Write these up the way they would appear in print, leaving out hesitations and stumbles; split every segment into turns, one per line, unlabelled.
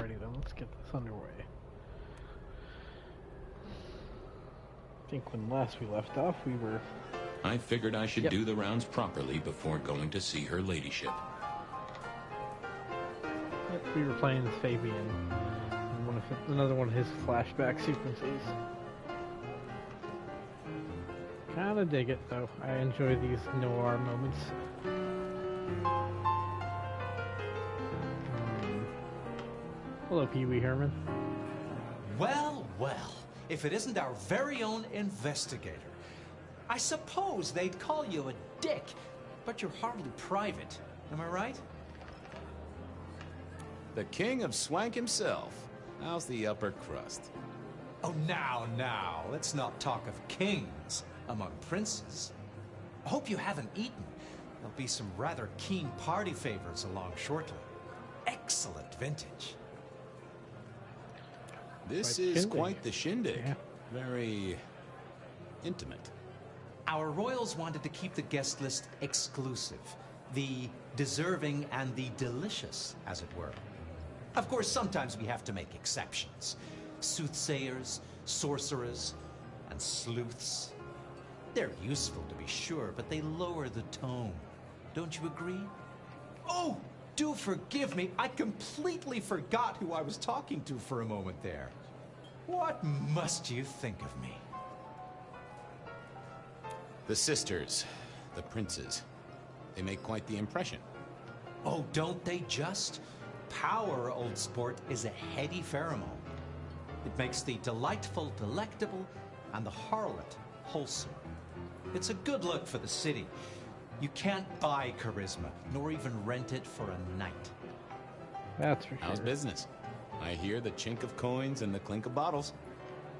Alrighty then, let's get this underway. I think when last we left off, we were...
I figured I should do the rounds properly before going to see her ladyship.
Yep, we were playing as Fabian in another one of his flashback sequences. Kinda dig it, though. I enjoy these noir moments. Hello, Pee Wee Herman.
Well, well, if it isn't our very own investigator. I suppose they'd call you a dick, but you're hardly private. Am I right?
The king of swank himself. How's the upper crust?
Oh, now, let's not talk of kings among princes. I hope you haven't eaten. There'll be some rather keen party favors along shortly. Excellent vintage.
This
Quite
is
shindig.
quite the shindig.
Yeah.
Very intimate.
Our royals wanted to keep the guest list exclusive. The deserving and the delicious, as it were. Of course, sometimes we have to make exceptions. Soothsayers, sorcerers, and sleuths. They're useful, to be sure, but they lower the tone. Don't you agree? Oh, do forgive me. I completely forgot who I was talking to for a moment there. What must you think of me?
The sisters, the princes, they make quite the impression.
Oh, don't they just? Power, old sport, is a heady pheromone. It makes the delightful delectable and the harlot wholesome. It's a good look for the city. You can't buy charisma, nor even rent it for a night.
That's for sure.
How's business? I hear the chink of coins and the clink of bottles.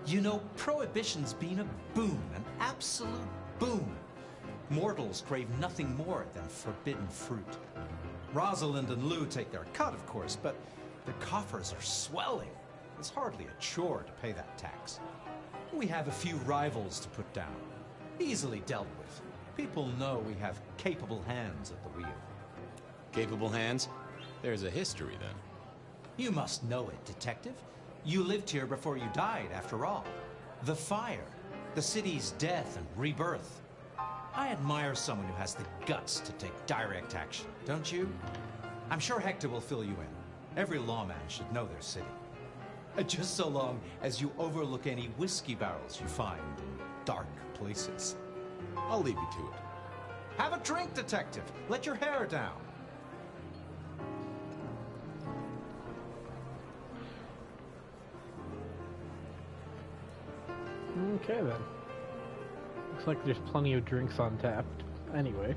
You know, Prohibition's been a boon, an absolute boon. Mortals crave nothing more than forbidden fruit. Rosalind and Lou take their cut, of course, but the coffers are swelling. It's hardly a chore to pay that tax. We have a few rivals to put down. Easily dealt with. People know we have capable hands at the wheel.
Capable hands? There's a history, then.
You must know it, Detective. You lived here before you died, after all. The fire, the city's death and rebirth. I admire someone who has the guts to take direct action, don't you? I'm sure Hector will fill you in. Every lawman should know their city. Just so long as you overlook any whiskey barrels you find in dark places.
I'll leave you to it.
Have a drink, Detective. Let your hair down.
Okay then. Looks like there's plenty of drinks on tap. Anyway.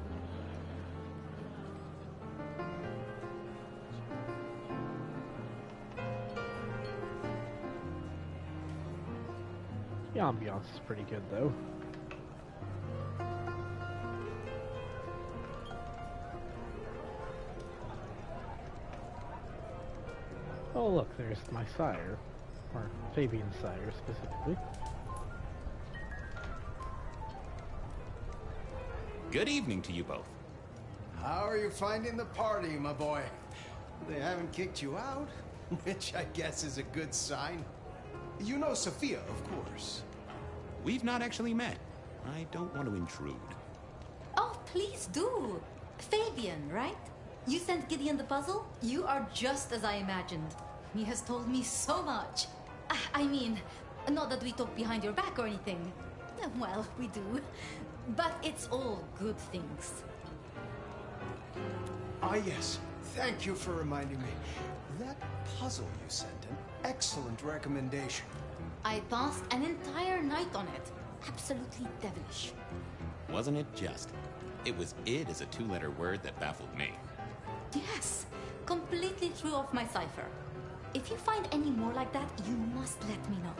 The ambiance is pretty good though. Oh look, there's my sire. Or Fabian's sire specifically.
Good evening to you both.
How are you finding the party, my boy? They haven't kicked you out, which I guess is a good sign. You know Sophia, of course.
We've not actually met. I don't want to intrude.
Oh, please do. Fabian, right? You sent Gideon the puzzle? You are just as I imagined. He has told me so much. I mean, not that we talk behind your back or anything. Well, we do. But it's all good things.
Ah, yes. Thank you for reminding me. That puzzle you sent, an excellent recommendation.
I passed an entire night on it. Absolutely devilish.
Wasn't it just? It was id as a two-letter word that baffled me.
Yes, completely threw off my cipher. If you find any more like that, you must let me know.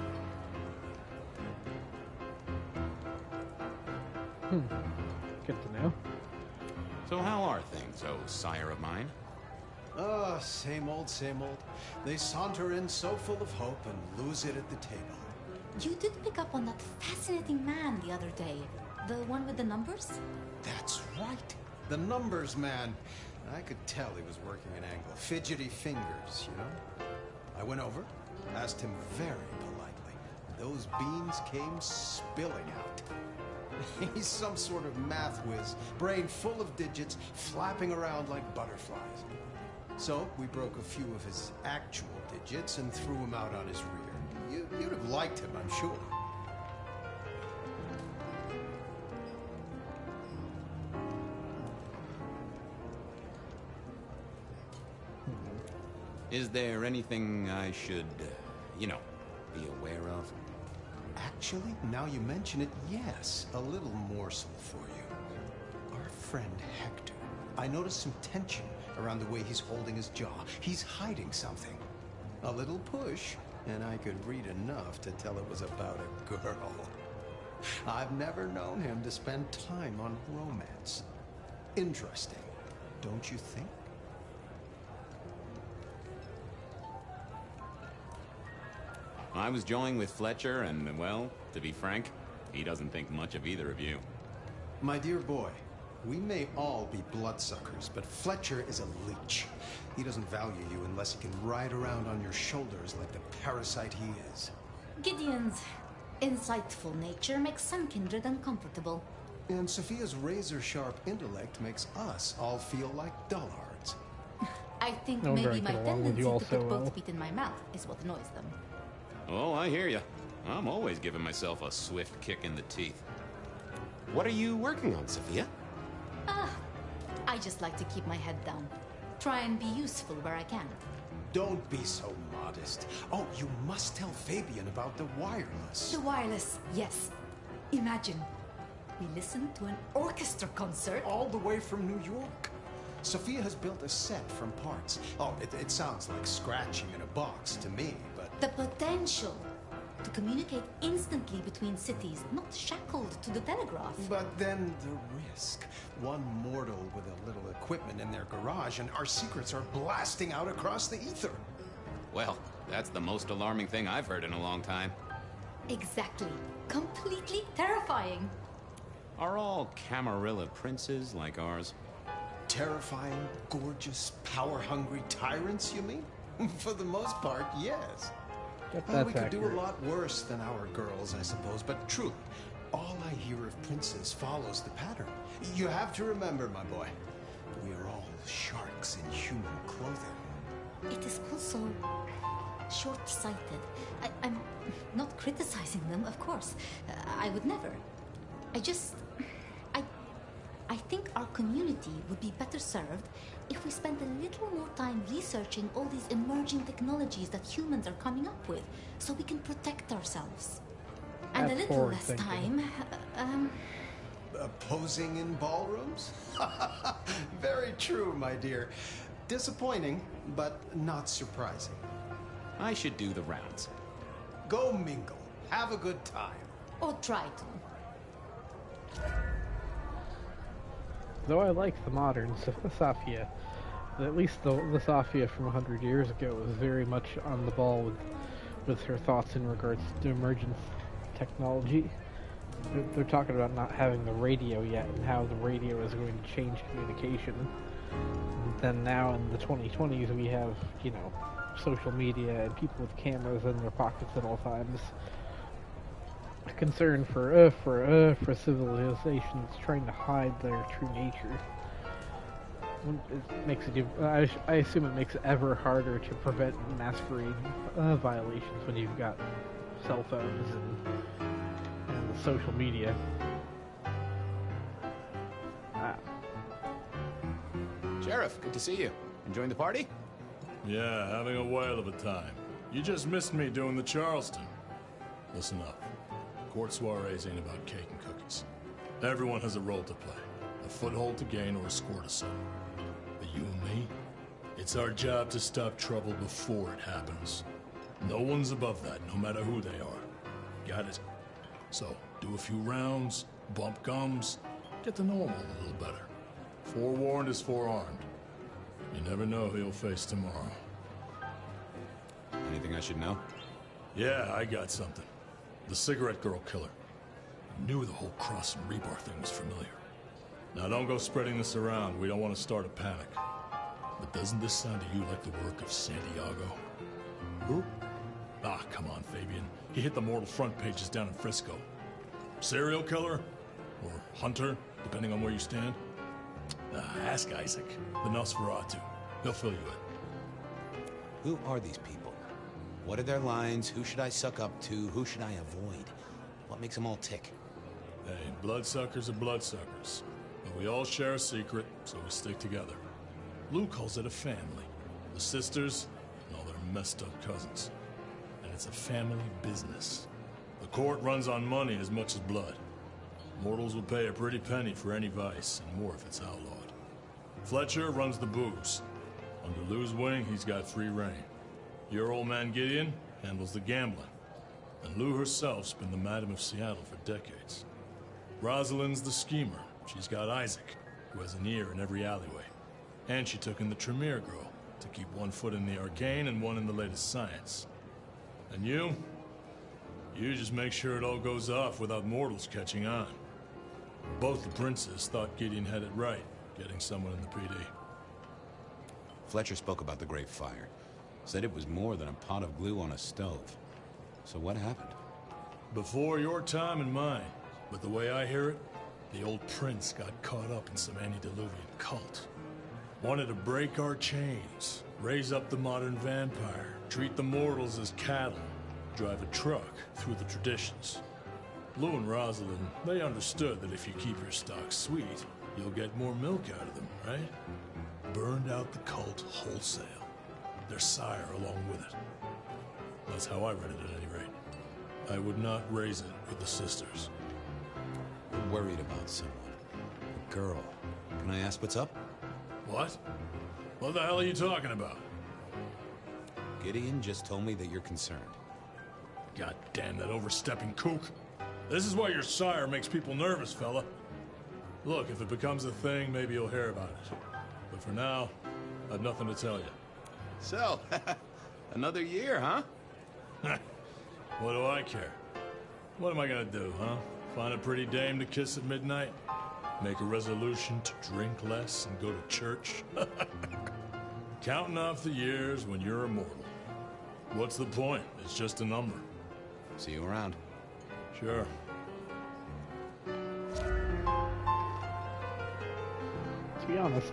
Good to know.
So how are things, oh sire of mine?
Ah, same old, same old. They saunter in so full of hope and lose it at the table.
You did pick up on that fascinating man the other day. The one with the numbers?
That's right. The numbers man. I could tell he was working an angle. Fidgety fingers, you know? I went over, asked him very politely. Those beans came spilling out. He's some sort of math whiz, brain full of digits, flapping around like butterflies. So we broke a few of his actual digits and threw him out on his rear. You'd have liked him, I'm sure.
Is there anything I should, be aware of?
Actually, now you mention it, yes, a little morsel for you. Our friend Hector. I noticed some tension around the way he's holding his jaw. He's hiding something. A little push, and I could read enough to tell it was about a girl. I've never known him to spend time on romance. Interesting, don't you think?
I was joined with Fletcher, and, well, to be frank, he doesn't think much of either of you.
My dear boy, we may all be bloodsuckers, but Fletcher is a leech. He doesn't value you unless he can ride around on your shoulders like the parasite he is.
Gideon's insightful nature makes some kindred uncomfortable.
And Sophia's razor-sharp intellect makes us all feel like dullards.
I think
No,
maybe
very
my
get along with
tendency
you
to
also
put
well.
both feet in my mouth is what annoys them.
Oh, I hear you. I'm always giving myself a swift kick in the teeth.
What are you working on, Sophia?
I just like to keep my head down. Try and be useful where I can.
Don't be so modest. Oh, you must tell Fabian about the wireless.
The wireless, yes. Imagine, we listened to an orchestra concert.
All the way from New York. Sophia has built a set from parts. Oh, it sounds like scratching in a box to me, but...
The potential to communicate instantly between cities, not shackled to the telegraph.
But then the risk. One mortal with a little equipment in their garage and our secrets are blasting out across the ether.
Well, that's the most alarming thing I've heard in a long time.
Exactly. Completely terrifying.
Are all Camarilla princes like ours?
Terrifying, gorgeous, power-hungry tyrants, you mean? For the most part, yes.
Yep,
Well,
that's
we could do
accurate.
a lot worse than our girls, I suppose, but truly, all I hear of princes follows the pattern. You have to remember, my boy, we are all sharks in human clothing.
It is also short-sighted. I'm not criticizing them, of course. I would never. I think our community would be better served if we spent a little more time researching all these emerging technologies that humans are coming up with, so we can protect ourselves. And
That's
a little
forward
less
thinking.
time,
Posing in ballrooms? Very true, my dear. Disappointing, but not surprising.
I should do the rounds.
Go mingle. Have a good time.
or try to.
Though I like the modern Safia, at least the Safia from 100 years ago was very much on the ball with her thoughts in regards to emergent technology. They're talking about not having the radio yet and how the radio is going to change communication. And then now in the 2020s we have, you know, social media and people with cameras in their pockets at all times. A concern for civilizations trying to hide their true nature. It makes it. I assume it makes it ever harder to prevent masquerade violations when you've got cell phones and social media.
Sheriff, good to see you. Enjoying the party?
Yeah, having a whale of a time. You just missed me doing the Charleston. Listen up. Court soirees ain't about cake and cookies. Everyone has a role to play. A foothold to gain or a score to settle. But you and me, it's our job to stop trouble before it happens. No one's above that, no matter who they are. Got it? So, do a few rounds, bump gums, get to know them a little better. Forewarned is forearmed. You never know who you'll face tomorrow.
Anything I should know?
Yeah, I got something. The cigarette girl killer. I knew the whole Cross and Rebar thing was familiar. Now don't go spreading this around. We don't want to start a panic. But doesn't this sound to you like the work of Santiago?
Who?
Ah, come on, Fabian. He hit the mortal front pages down in Frisco. Serial killer? Or hunter, depending on where you stand? Ask Isaac, the Nosferatu. He'll fill you in.
Who are these people? What are their lines? Who should I suck up to? Who should I avoid? What makes them all tick?
Hey, bloodsuckers are bloodsuckers. But we all share a secret, so we stick together. Lou calls it a family. The sisters and all their messed up cousins. And it's a family business. The court runs on money as much as blood. Mortals will pay a pretty penny for any vice, and more if it's outlawed. Fletcher runs the booze. Under Lou's wing, he's got free reign. Your old man Gideon handles the gambling. And Lou herself's been the Madam of Seattle for decades. Rosalind's the schemer. She's got Isaac, who has an ear in every alleyway. And she took in the Tremere girl, to keep one foot in the arcane and one in the latest science. And you just make sure it all goes off without mortals catching on. Both the princes thought Gideon had it right, getting someone in the PD.
Fletcher spoke about the Great Fire. Said it was more than a pot of glue on a stove. So what happened?
Before your time and mine. But the way I hear it, the old prince got caught up in some antediluvian cult. Wanted to break our chains, raise up the modern vampire, treat the mortals as cattle, drive a truck through the traditions. Lou and Rosalind, they understood that if you keep your stock sweet, you'll get more milk out of them, right? Burned out the cult wholesale. Their sire along with it. That's how I read it at any rate. I would not raise it with the sisters.
I'm worried about someone. A girl. Can I ask what's up?
What? What the hell are you talking about?
Gideon just told me that you're concerned.
God damn that overstepping kook. This is why your sire makes people nervous, fella. Look, if it becomes a thing, maybe you'll hear about it. But for now, I've nothing to tell you.
So, another year, huh?
What do I care? What am I gonna do, huh? Find a pretty dame to kiss at midnight? Make a resolution to drink less and go to church? Counting off the years when you're immortal. What's the point? It's just a number.
See you around.
Sure.
To be honest,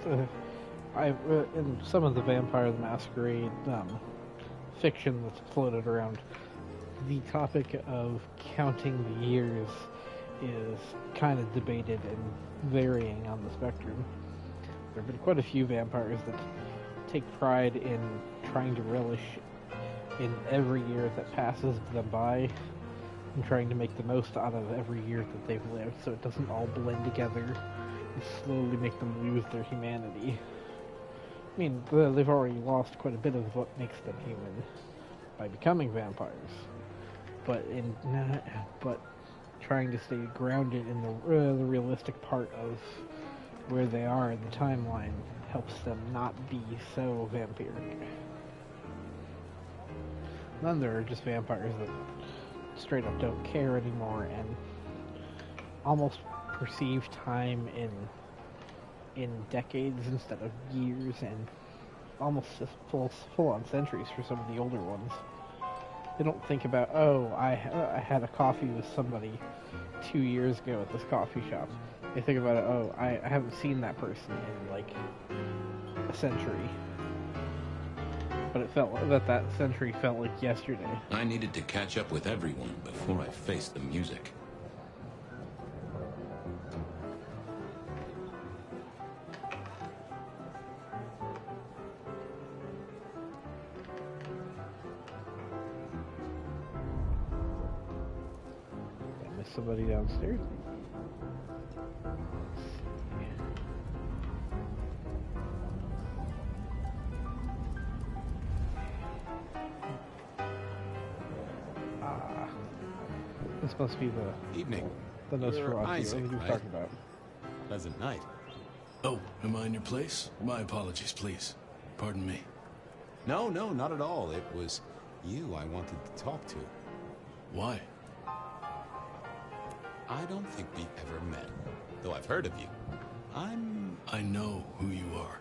in some of the Vampire the Masquerade fiction that's floated around, the topic of counting the years is kind of debated and varying on the spectrum. There have been quite a few vampires that take pride in trying to relish in every year that passes them by and trying to make the most out of every year that they've lived so it doesn't all blend together and slowly make them lose their humanity. I mean, they've already lost quite a bit of what makes them human by becoming vampires, but trying to stay grounded in the realistic part of where they are in the timeline helps them not be so vampiric. Then there are just vampires that straight up don't care anymore and almost perceive time in decades instead of years, and almost just full-on centuries for some of the older ones. They don't think about, oh, I had a coffee with somebody 2 years ago at this coffee shop. They think about it, oh, I haven't seen that person in like a century. But it felt that century felt like yesterday.
I needed to catch up with everyone before I faced the music.
I missed somebody downstairs. This must be the
Evening.
The Nosferatu.
Isaac,
What are you
right?
talking about?
Pleasant night.
Oh, am I in your place? My apologies, please. Pardon me.
No, not at all. It was you I wanted to talk to.
Why?
I don't think we've ever met, though I've heard of you.
I know who you are.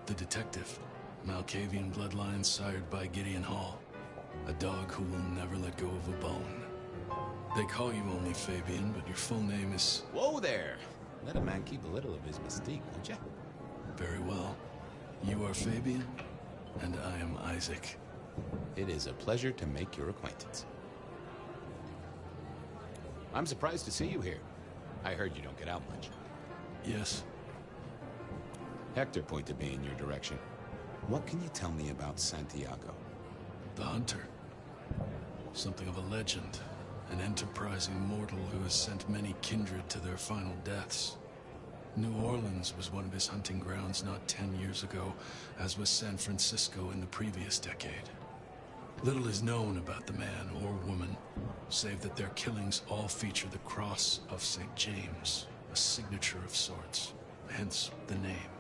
The detective. Malkavian bloodlines sired by Gideon Hall. A dog who will never let go of a bone. They call you only Fabian, but your full name is...
Whoa there! Let a man keep a little of his mystique, won't ya?
Very well. You are Fabian, and I am Isaac.
It is a pleasure to make your acquaintance. I'm surprised to see you here. I heard you don't get out much.
Yes.
Hector pointed me in your direction. What can you tell me about Santiago?
The hunter. Something of a legend. An enterprising mortal who has sent many kindred to their final deaths. New Orleans was one of his hunting grounds not 10 years ago, as was San Francisco in the previous decade. Little is known about the man or woman, save that their killings all feature the cross of St. James, a signature of sorts, hence the name.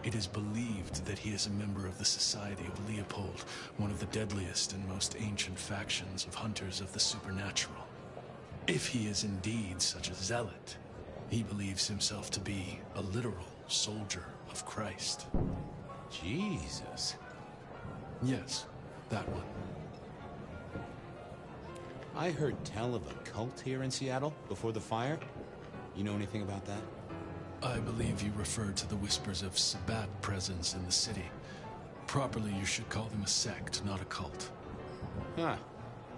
It is believed that he is a member of the Society of Leopold, one of the deadliest and most ancient factions of hunters of the supernatural. If he is indeed such a zealot, he believes himself to be a literal soldier of Christ.
Jesus.
Yes, that one.
I heard tell of a cult here in Seattle before the fire. You know anything about that?
I believe you refer to the whispers of Sabbat presence in the city. Properly, you should call them a sect, not a cult.
Huh.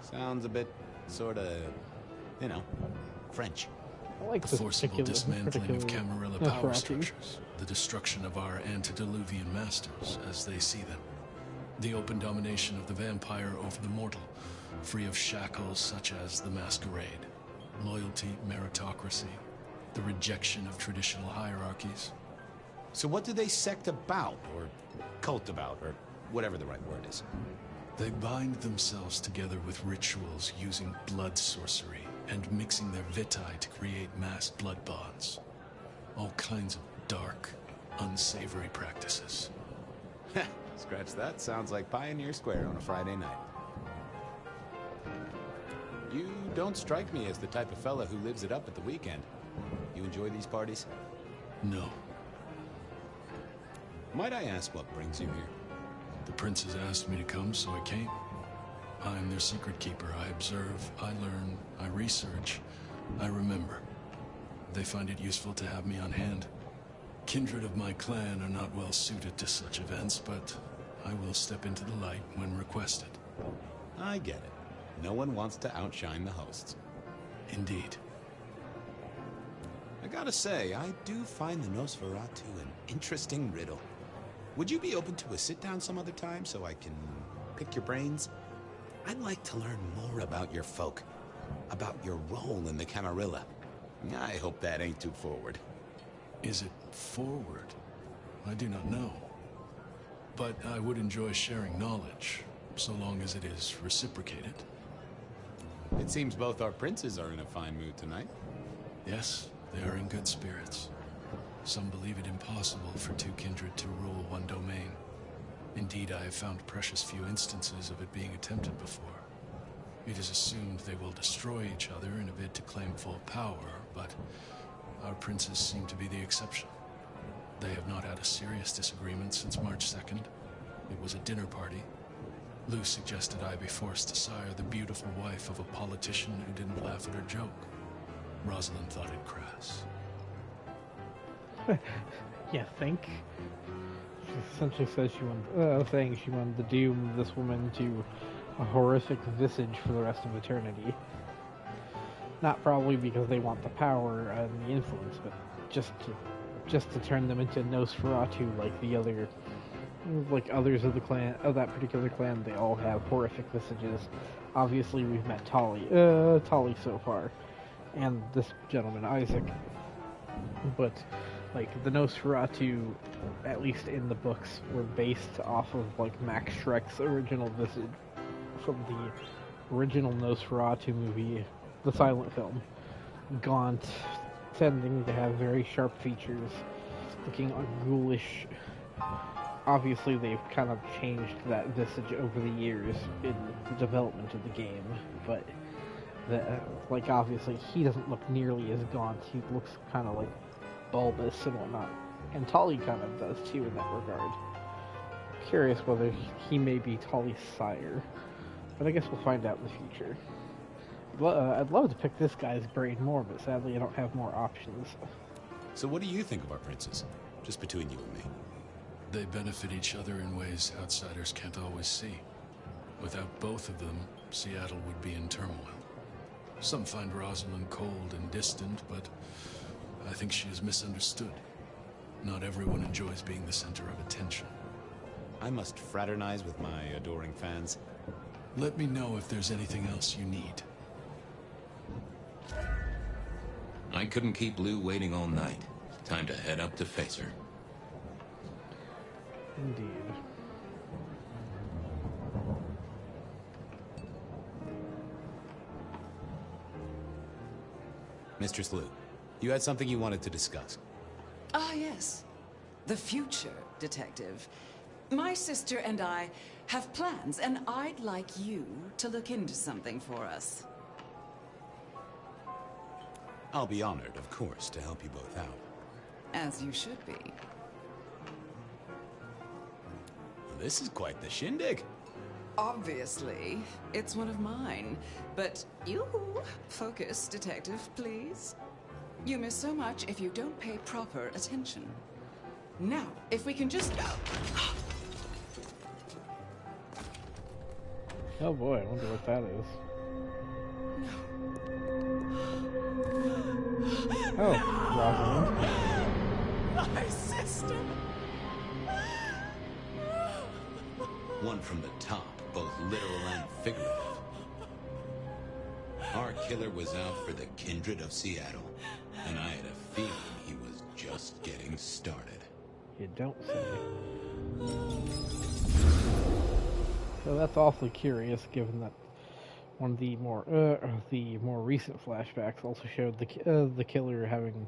Sounds a bit, sorta, you know, French.
I like
The
this
forcible dismantling of Camarilla power
Nosferatu.
structures. The destruction of our antediluvian masters, as they see them. The open domination of the vampire over the mortal, free of shackles such as the masquerade. Loyalty, meritocracy. The rejection of traditional hierarchies.
So what do they sect about, or cult about, or whatever the right word is?
They bind themselves together with rituals using blood sorcery and mixing their vitae to create mass blood bonds. All kinds of dark, unsavory practices.
Scratch that. Sounds like Pioneer Square on a Friday night. You don't strike me as the type of fella who lives it up at the weekend. You enjoy these parties?
No.
Might I ask what brings you here?
The princes asked me to come, so I came. I'm their secret keeper. I observe, I learn, I research, I remember. They find it useful to have me on hand. Kindred of my clan are not well suited to such events, but I will step into the light when requested.
I get it. No one wants to outshine the hosts.
Indeed.
I gotta say, I do find the Nosferatu an interesting riddle. Would you be open to a sit-down some other time so I can pick your brains? I'd like to learn more about your folk, about your role in the Camarilla. I hope that ain't too forward.
Is it forward? I do not know. But I would enjoy sharing knowledge, so long as it is reciprocated.
It seems both our princes are in a fine mood tonight.
Yes, they are in good spirits. Some believe it impossible for two kindred to rule one domain. Indeed, I have found precious few instances of it being attempted before. It is assumed they will destroy each other in a bid to claim full power, but our princes seem to be the exception. They have not had a serious disagreement since March 2nd. It was a dinner party. Lou suggested I be forced to sire the beautiful wife of a politician who didn't laugh at her joke. Rosalind thought it crass.
You think? She essentially says she wanted to doom this woman to a horrific visage for the rest of eternity. Not probably because they want the power and the influence, but just to turn them into Nosferatu like others of the clan, of that particular clan. They all have horrific visages. Obviously, we've met Tali so far, and this gentleman Isaac. But like the Nosferatu, at least in the books, were based off of like Max Schreck's original visage from the original Nosferatu movie, the silent film. Gaunt, tending to have very sharp features, looking ghoulish. Obviously, they've kind of changed that visage over the years in the development of the game, but obviously he doesn't look nearly as gaunt. He looks kind of like bulbous and whatnot, and Tali kind of does too in that regard. Curious whether he may be Tali's sire. But I guess we'll find out in the future. I'd love to pick this guy's brain more, but sadly I don't have more options.
So what do you think of our princes? Just between you and me.
They benefit each other in ways outsiders can't always see. Without both of them, Seattle would be in turmoil. Some find Rosalind cold and distant, but I think she is misunderstood. Not everyone enjoys being the center of attention.
I must fraternize with my adoring fans.
Let me know if there's anything else you need.
I couldn't keep Lou waiting all night. Time to head up to face her.
Indeed.
Mistress Lou, you had something you wanted to discuss.
Ah, yes. The future, Detective. My sister and I have plans, and I'd like you to look into something for us.
I'll be honored, of course, to help you both out.
As you should be.
This is quite the shindig.
Obviously, it's one of mine. But you, focus, Detective, please. You miss so much if you don't pay proper attention. Now, if we can just...
Oh boy, I wonder what that is. Oh, Rosalind.
My sister!
One from the top, both literal and figurative. Our killer was out for the kindred of Seattle, and I had a feeling he was just getting started.
You don't say. So that's awfully curious, given that one of the more recent flashbacks also showed the killer having,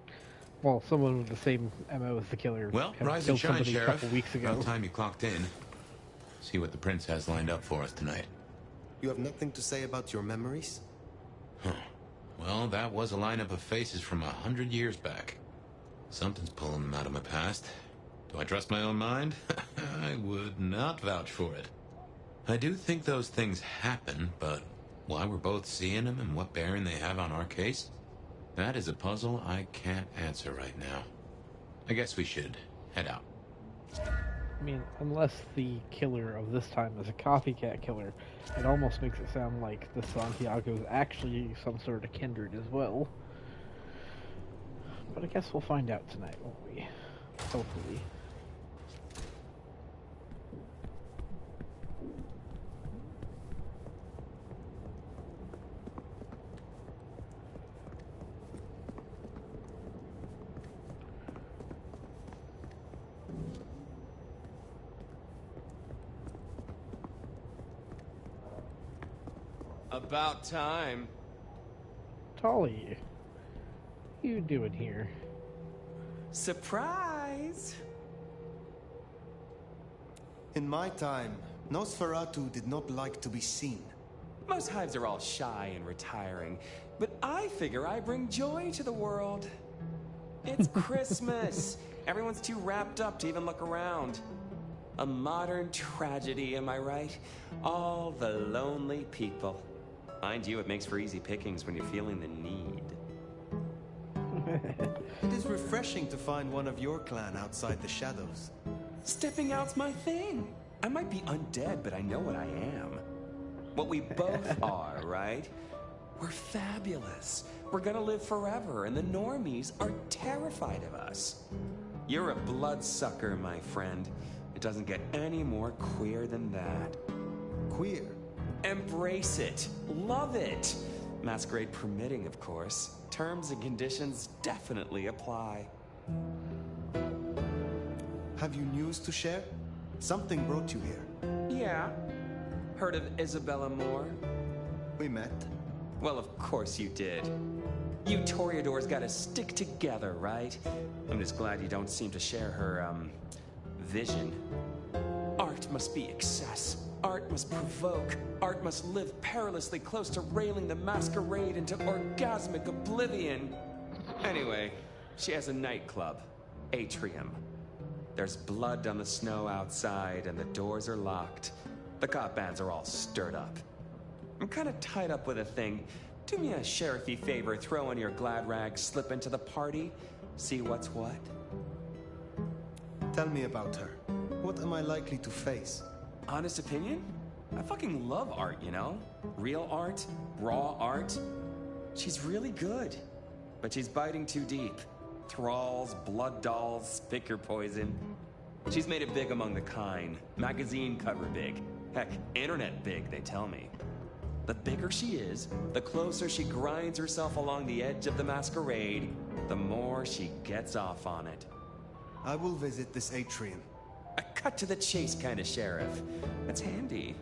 well, someone with the same MO as the killer.
Well,
having
rise and
killed
shine,
somebody
Sheriff.
a couple weeks ago.
About time you clocked in. See what the prince has lined up for us tonight.
You have nothing to say about your memories?
Huh. Well, that was a lineup of faces from 100 years back. Something's pulling them out of my past. Do I trust my own mind? I would not vouch for it. I do think those things happen, but why we're both seeing them and what bearing they have on our case? That is a puzzle I can't answer right now. I guess we should head out.
I mean, unless the killer of this time is a copycat killer, it almost makes it sound like the Santiago is actually some sort of kindred as well. But I guess we'll find out tonight, won't we? Hopefully.
About time.
Tolly, you doing here?
Surprise!
In my time, Nosferatu did not like to be seen.
Most hives are all shy and retiring, but I figure I bring joy to the world. It's Christmas. Everyone's too wrapped up to even look around. A modern tragedy, am I right? All the lonely people. Mind you, it makes for easy pickings when you're feeling the need.
It is refreshing to find one of your clan outside the shadows.
Stepping out's my thing. I might be undead, but I know what I am. What we both are, right? We're fabulous. We're gonna live forever, and the normies are terrified of us. You're a bloodsucker, my friend. It doesn't get any more queer than that.
Queer?
Embrace it. Love it. Masquerade permitting, of course. Terms and conditions definitely apply.
Have you news to share? Something brought you here.
Yeah. Heard of Isabella Moore?
We met.
Well, of course you did. You Toreadors gotta stick together, right? I'm just glad you don't seem to share her, vision. Art must be excess. Art must provoke. Art must live perilously close to railing the masquerade into orgasmic oblivion. Anyway, she has a nightclub, Atrium. There's blood on the snow outside, and the doors are locked. The cop bands are all stirred up. I'm kind of tied up with a thing. Do me a sheriffy favor, throw on your glad rags, slip into the party, see what's what.
Tell me about her. What am I likely to face?
Honest opinion? I fucking love art, you know? Real art, raw art. She's really good, but she's biting too deep. Thralls, blood dolls, pick your poison. She's made it big among the kind. Magazine cover big. Heck, internet big, they tell me. The bigger she is, the closer she grinds herself along the edge of the masquerade, the more she gets off on it.
I will visit this atrium.
A cut to the chase kind of sheriff. That's handy.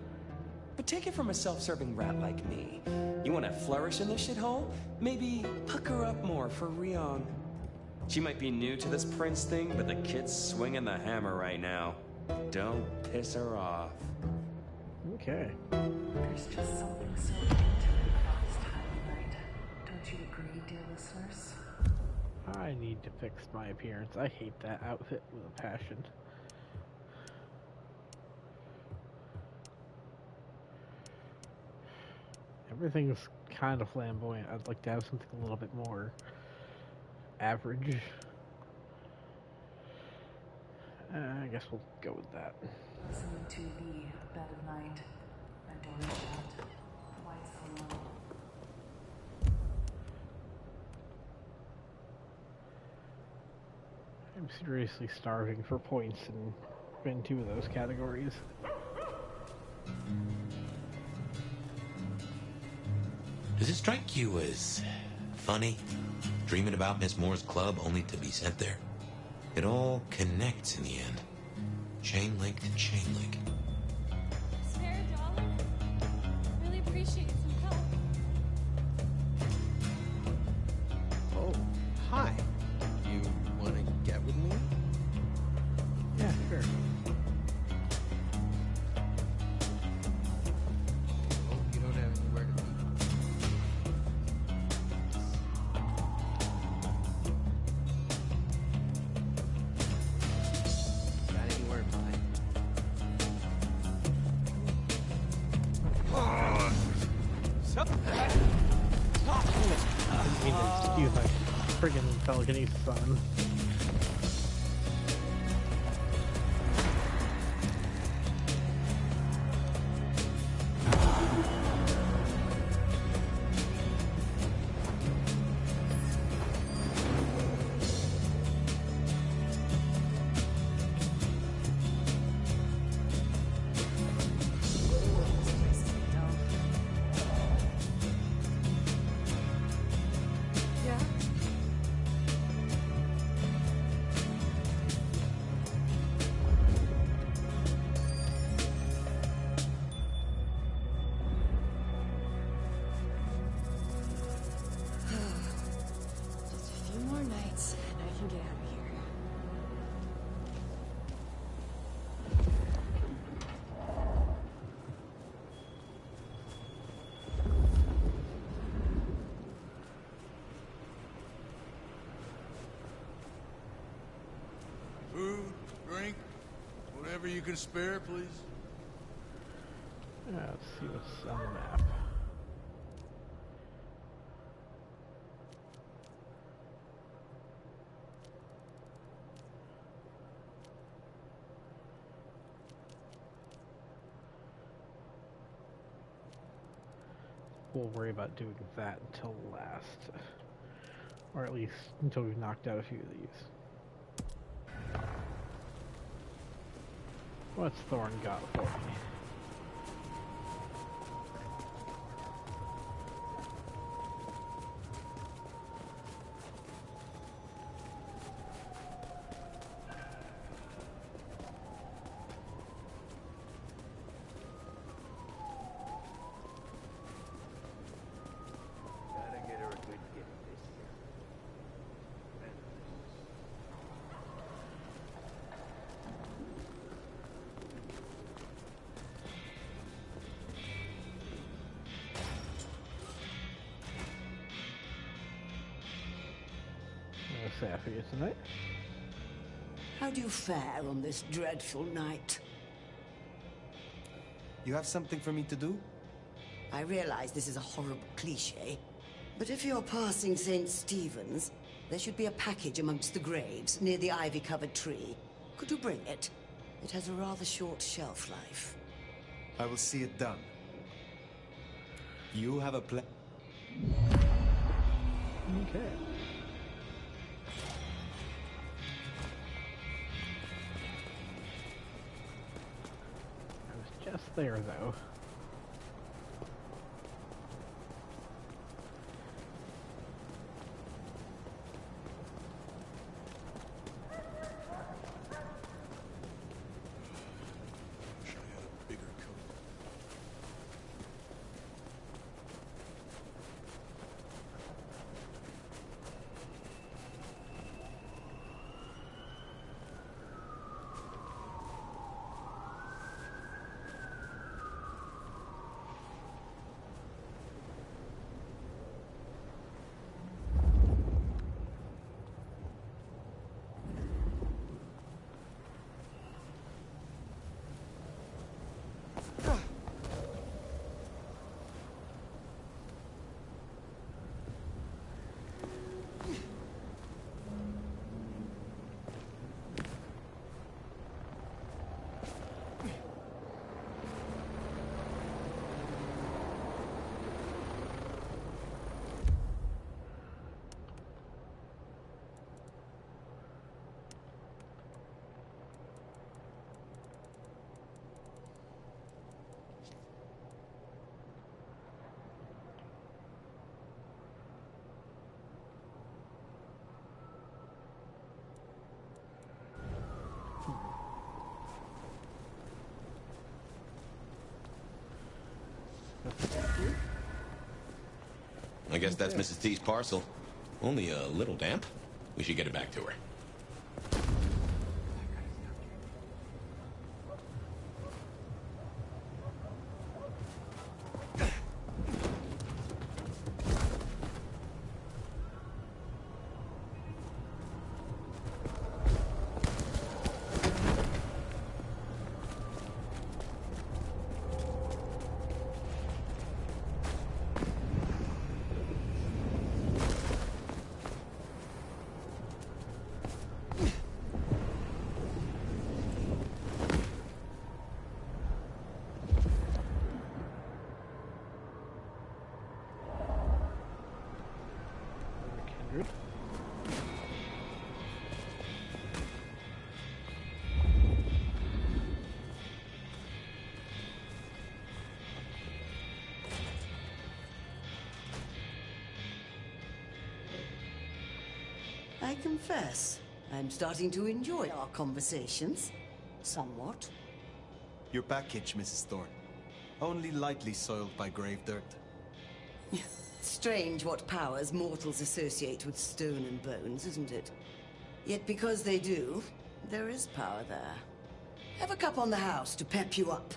But take it from a self-serving rat like me. You want to flourish in this shithole? Maybe pucker up more for Rion. She might be new to this prince thing, but the kid's swinging the hammer right now. Don't piss her off.
Okay.
There's just something so intimate about this time of night. Don't you agree, dear listeners?
I need to fix my appearance. I hate that outfit with a passion. Everything's kind of flamboyant. I'd like to have something a little bit more average. I guess we'll go with that.
Listening to the bed of night and door shut. Why so low?
I'm seriously starving for points in two of those categories.
Does it strike you as funny, dreaming about Miss Moore's club only to be sent there? It all connects in the end. Chain link to chain link.
Spare a dollar? Really appreciate some help.
Oh, hi. You want to get with me?
Yeah, sure.
Oh, you don't have anywhere to meet. Got anywhere in mind?
I didn't mean to excuse my friggin' telekinesis on him.
Just a few more nights, and I can get out of here.
Food, drink, whatever you can spare, please.
Let's see what's on the map. We'll worry about doing that until last. Or at least until we've knocked out a few of these. What's Thorn got for me?
Gotta get her a good gift this year.
Saphia tonight.
How do you fare on this dreadful night?
You have something for me to do?
I realize this is a horrible cliche, but if you're passing St. Stephen's, there should be a package amongst the graves near the ivy-covered tree. Could you bring it? It has a rather short shelf life.
I will see it done. You have a plan?
Okay. I was just there, though.
I guess that's Mrs. T's parcel. Only a little damp. We should get it back to her.
I confess, I'm starting to enjoy our conversations. Somewhat.
Your package, Mrs. Thorne. Only lightly soiled by grave dirt.
Strange what powers mortals associate with stone and bones, isn't it? Yet because they do, there is power there. Have a cup on the house to pep you up.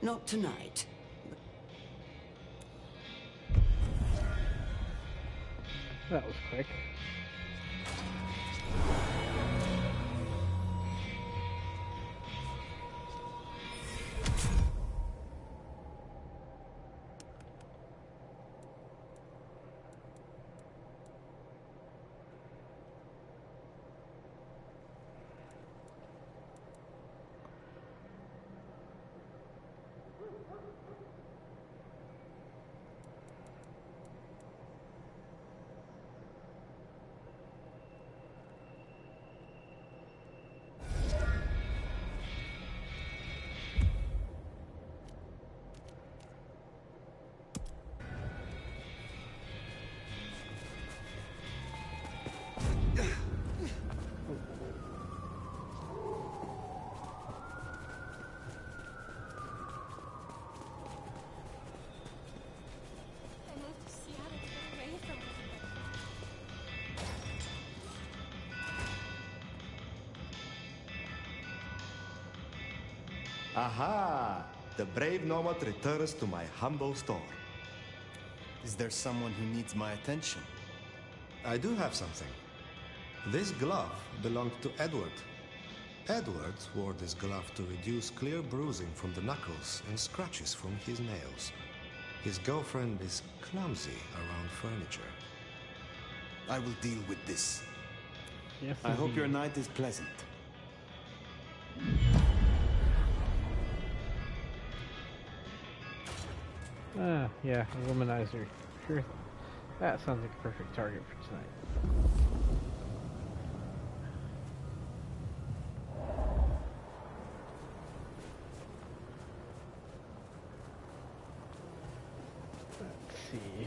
Not tonight.
That was quick.
Aha! The brave nomad returns to my humble store. Is there someone who needs my attention?
I do have something. This glove belonged to Edward.
Edward wore this glove to reduce clear bruising from the knuckles and scratches from his nails. His girlfriend is clumsy around furniture.
I will deal with this.
Yes,
I hope
indeed.
your night is pleasant.
Yeah, a womanizer. Sure. That sounds like a perfect target for tonight. Let's see.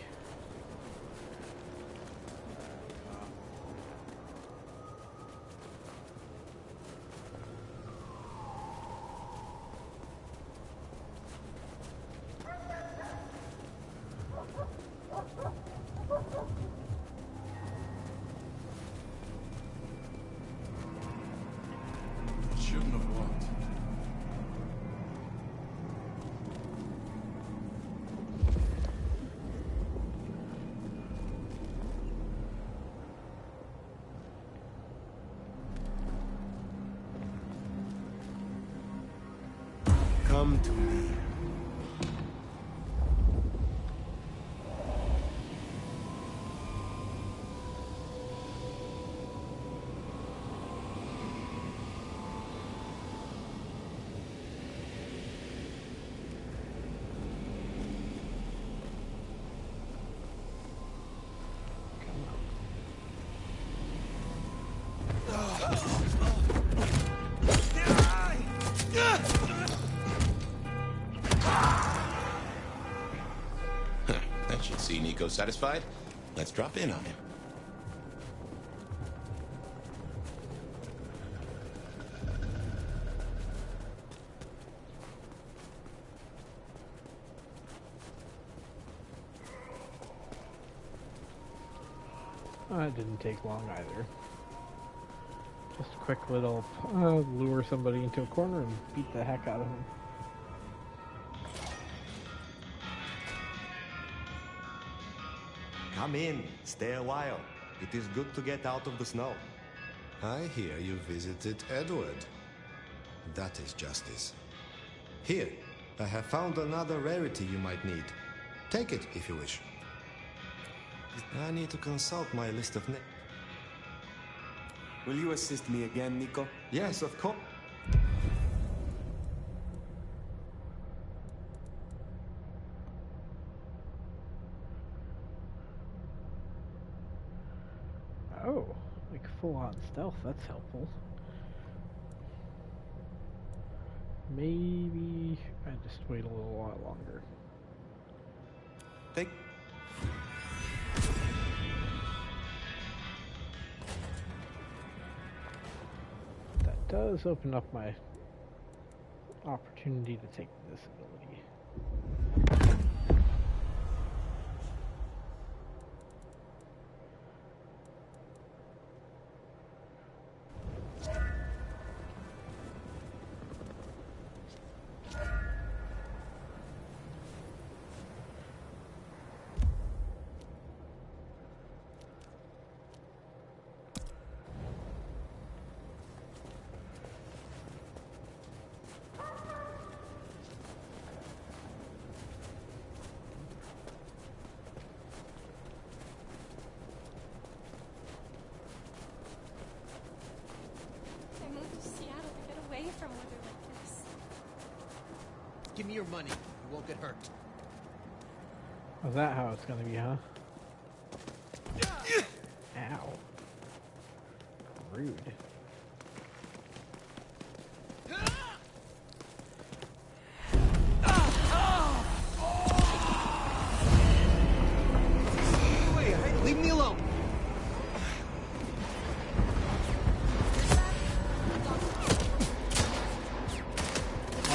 Shouldn't have walked.
Come to me.
That should see Nico satisfied. Let's drop in on him.
That didn't take long either. Just a quick little lure somebody into a corner and beat the heck out of them.
Come in, stay a while. It is good to get out of the snow. I hear you visited Edward. That is justice. Here, I have found another rarity you might need. Take it if you wish. I need to consult my list of names.
Will you assist me again, Nico?
Yes, of course.
Oh, like full-on stealth, that's helpful. Maybe I just wait a little while longer.
Take...
That does open up my opportunity to take this ability.
I moved to Seattle to get away from weather like this.
Give me your money. You won't get hurt.
Is that how it's gonna be, huh? Ow. Rude.
Wait, leave me alone.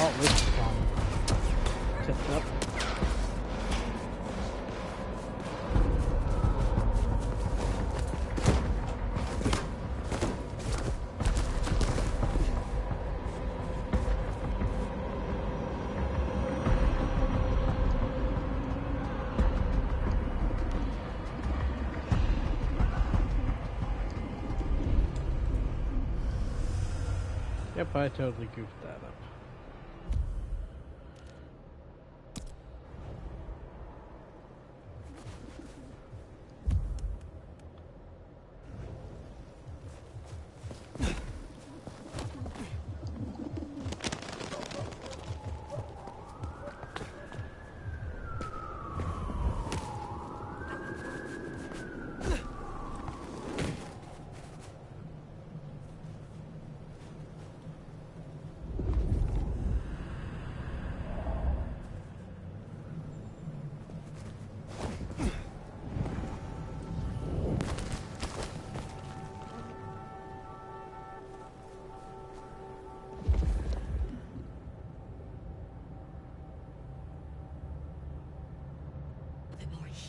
Oh, this is fun. Tipped up. Yep, I totally goofed that up.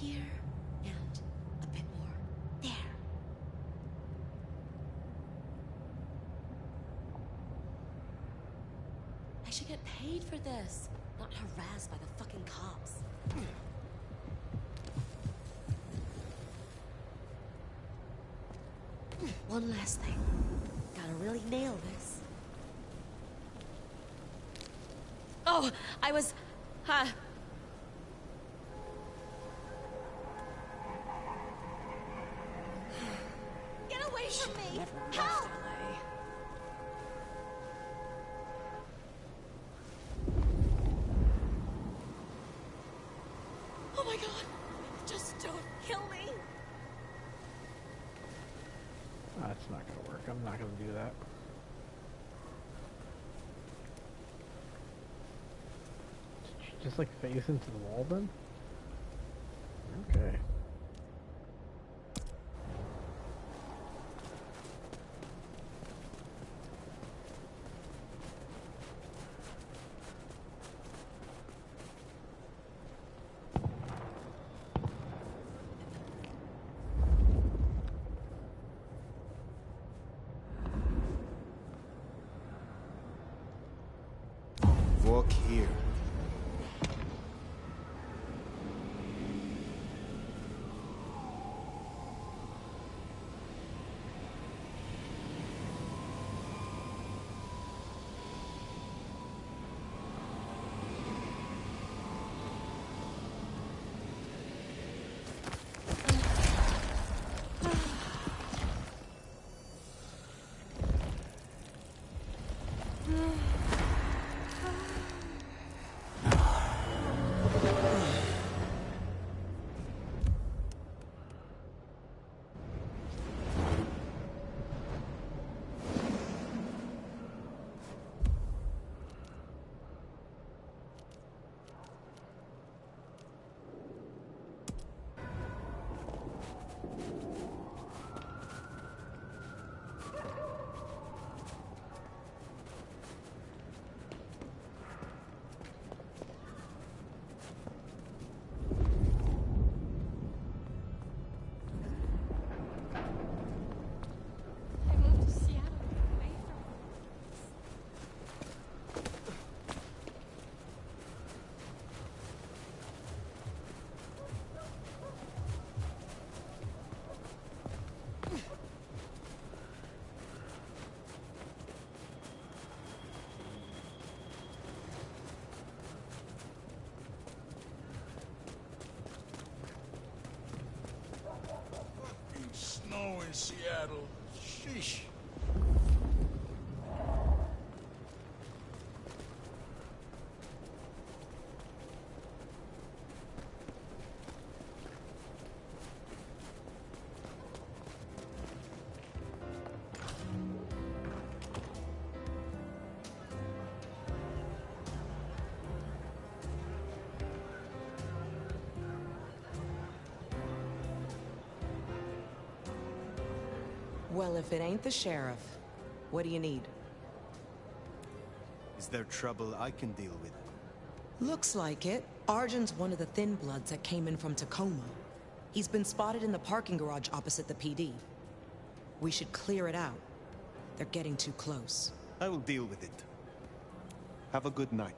Here and a bit more there.
I should get paid for this, not harassed by the fucking cops. One last thing. Gotta really nail this. Oh, I was... Get away from me! Help! Oh my god! Just don't kill me!
That's not gonna work. I'm not gonna do that. Did you just like phase into the wall then? Okay.
Walk here.
Snow in Seattle. Sheesh.
Well, if it ain't the sheriff, what do you need?
Is there trouble I can deal with?
Looks like it. Arjun's one of the Thin Bloods that came in from Tacoma. He's been spotted in the parking garage opposite the PD. We should clear it out. They're getting too close.
I will deal with it. Have a good night.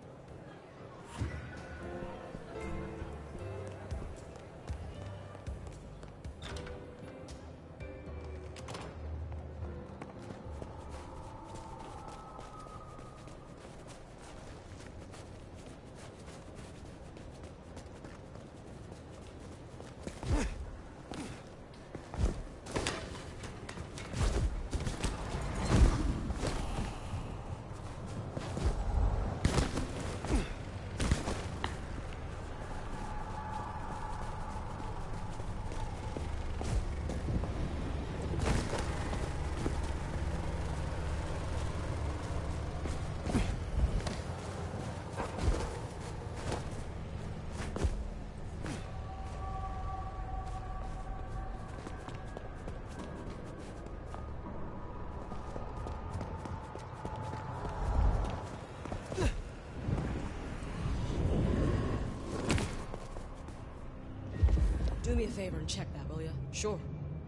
me a favor and check that, will ya? Sure.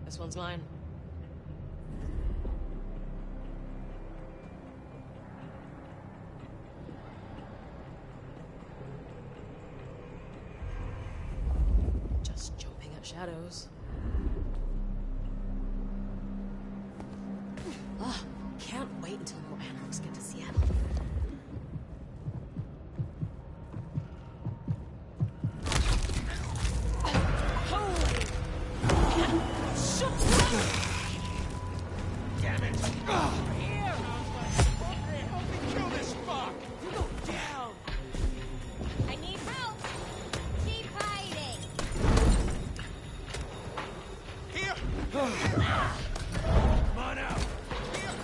This one's mine. Just jumping at shadows. Ah, can't wait until more animals get to Seattle.
Damn it! Over here! Hey, help me kill this fuck!
You go down!
I need help! Keep hiding!
Here! Come on out! Here!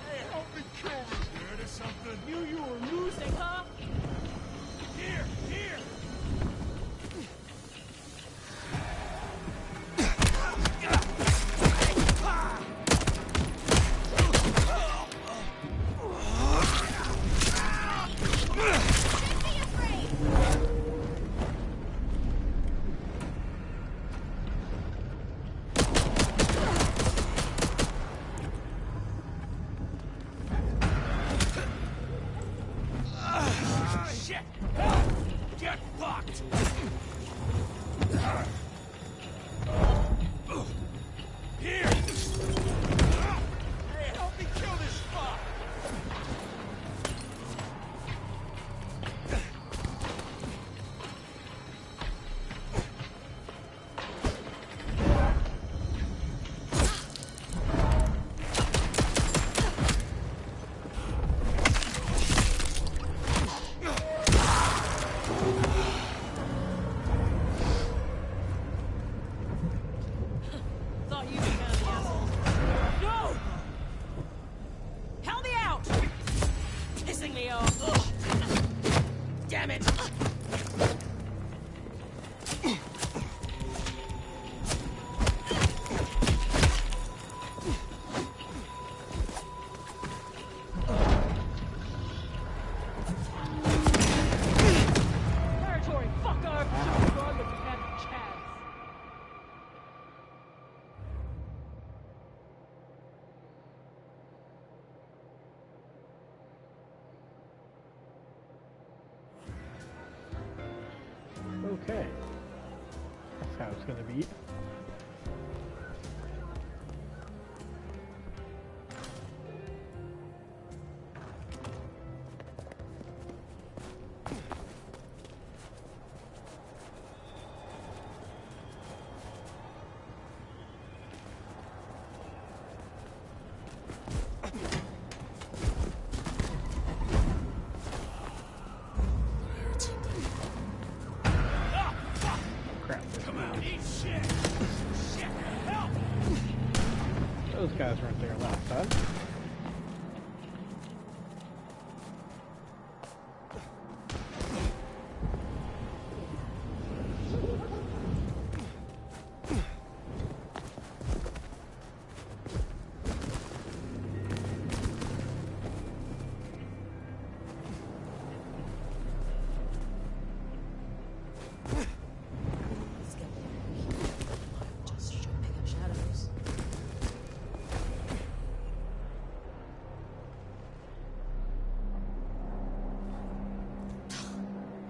Hey, help me kill this! Scared or something?
You were losing, huh?
Here! Here! Shit! Help! Get fucked! Here! Hey, help me kill this fuck!
Thought you were kind of asshole. No! Help me out! Pissing me off. Ugh. Damn it! Territory, fucker! Run if you had a chance.
Okay. That's how it's gonna be. Crap.
Come out, eat shit! Shit! Help!
Those guys weren't there last time.
Just jumping at shadows.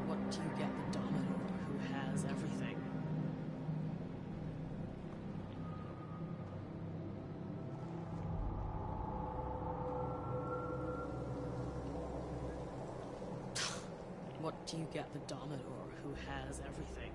What do you get the Dominor who has everything? What do you get the Dominor who has everything?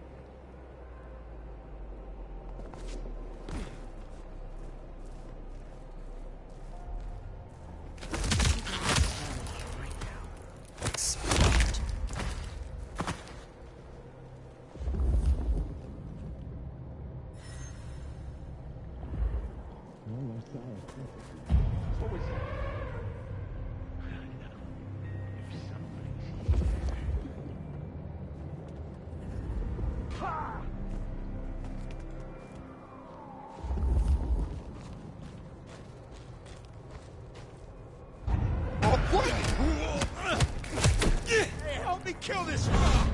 What was that? Ha! Hey, help me kill this fuck!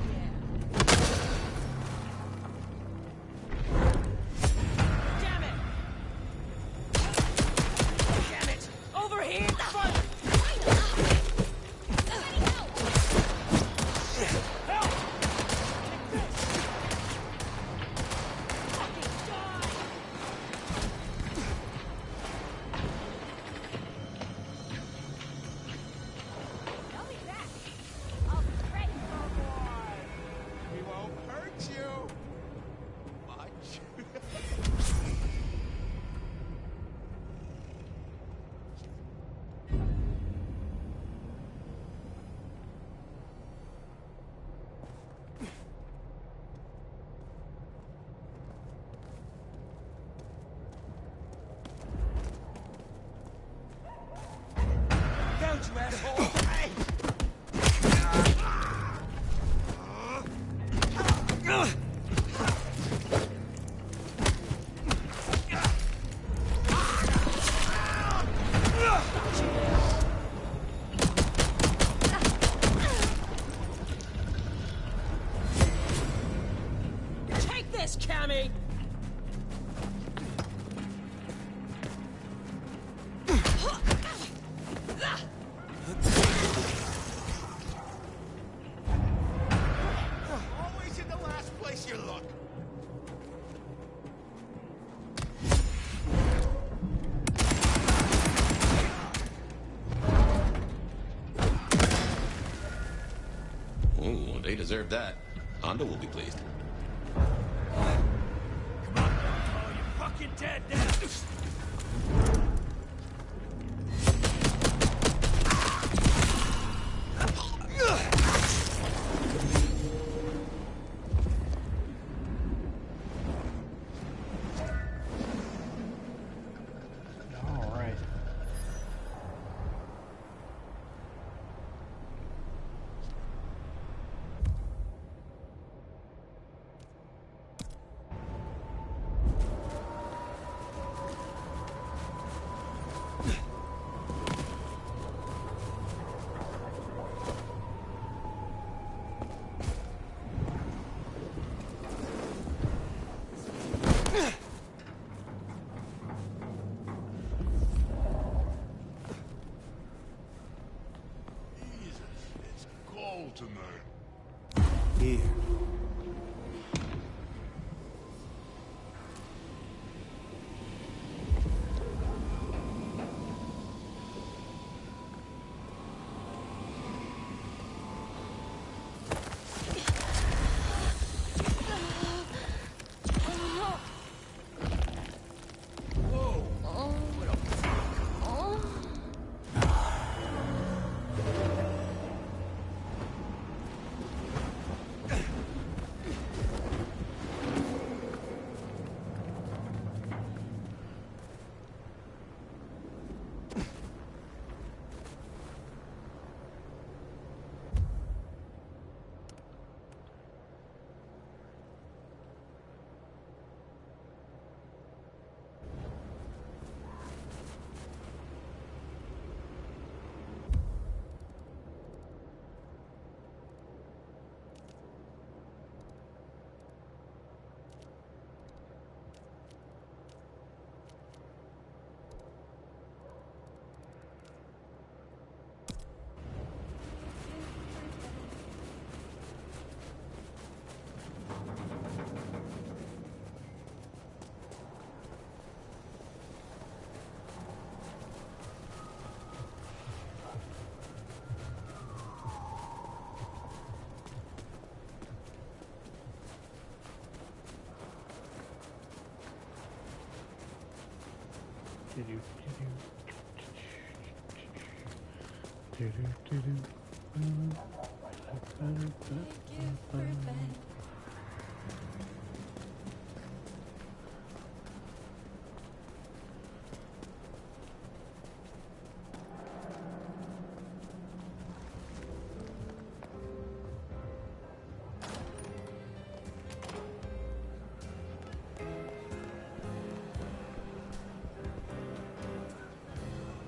Damn it! Damn it! Over here! Fight!
He won't hurt you! Much. Don't you asshole! Hey!
Take this, Cammy!
Always in the last place you look.
Ooh, they deserve that. Hondo will be pleased.
Fucking dead now.
All right.
Jesus, it's cold tonight.
Here.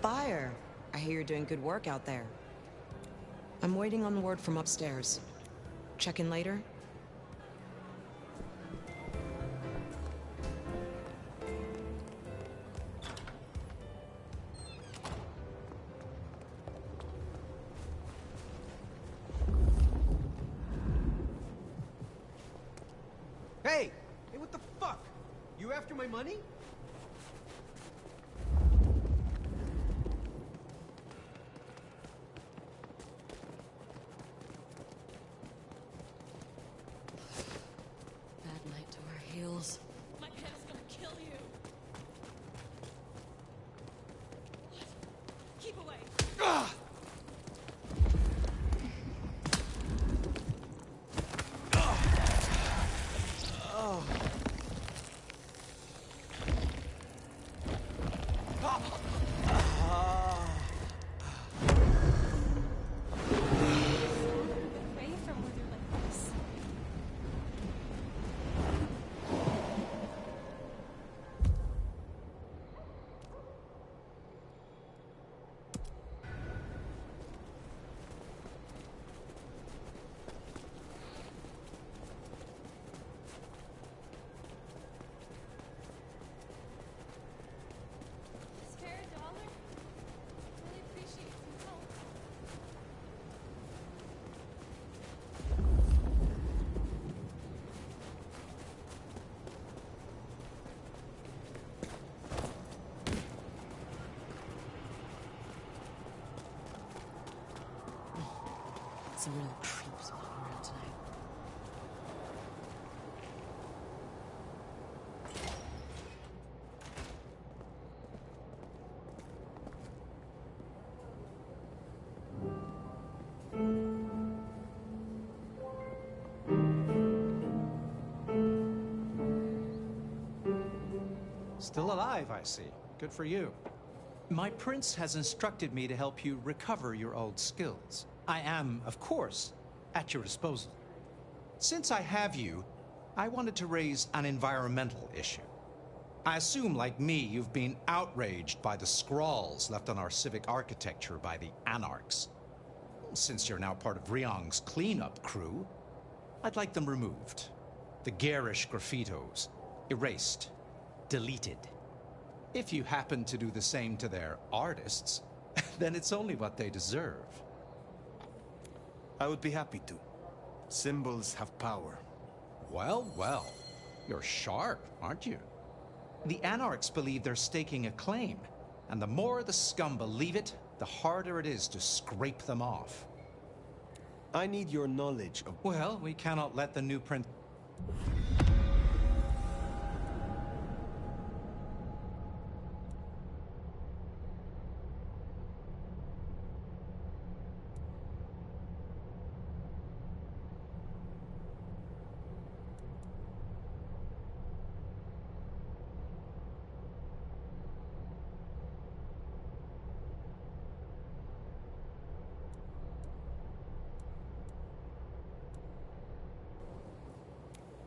Fire. I hear you're doing good work out there. I'm waiting on word from upstairs. Check in later?
Hey! Hey, what the fuck? You after my money?
Bad night to our heels.
My head's gonna kill you. What? Keep away. Away from where they're like this. Spare a dollar? Really appreciate some help.
Some real creeps walking around tonight.
Still alive, I see. Good for you. My prince has instructed me to help you recover your old skills. I am, of course, at your disposal. Since I have you, I wanted to raise an environmental issue. I assume, like me, you've been outraged by the scrawls left on our civic architecture by the Anarchs. Since you're now part of Ryong's cleanup crew, I'd like them removed. The garish graffitos erased, deleted. If you happen to do the same to their artists, then it's only what they deserve.
I would be happy to. Symbols have power.
Well, well. You're sharp, aren't you? The Anarchs believe they're staking a claim, and the more the scum believe it, the harder it is to scrape them off.
I need your knowledge of...
Well, we cannot let the new prince...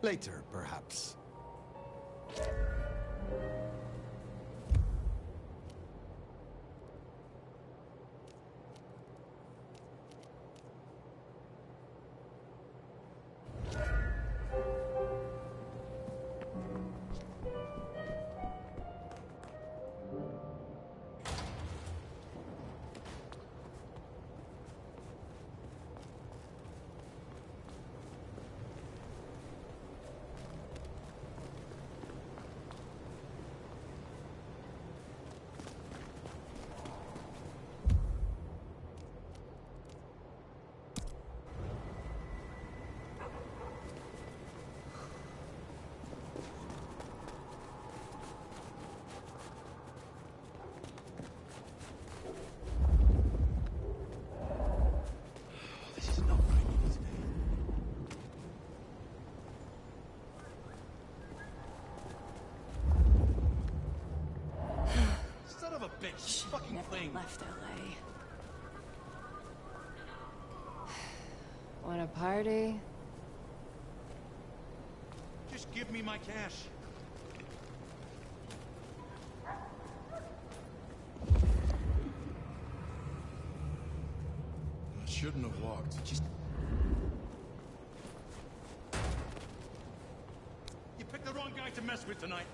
Later, perhaps.
Son of a bitch! Fucking thing!
Left LA. Want a party?
Just give me my cash.
I shouldn't have walked. Just... mess with tonight.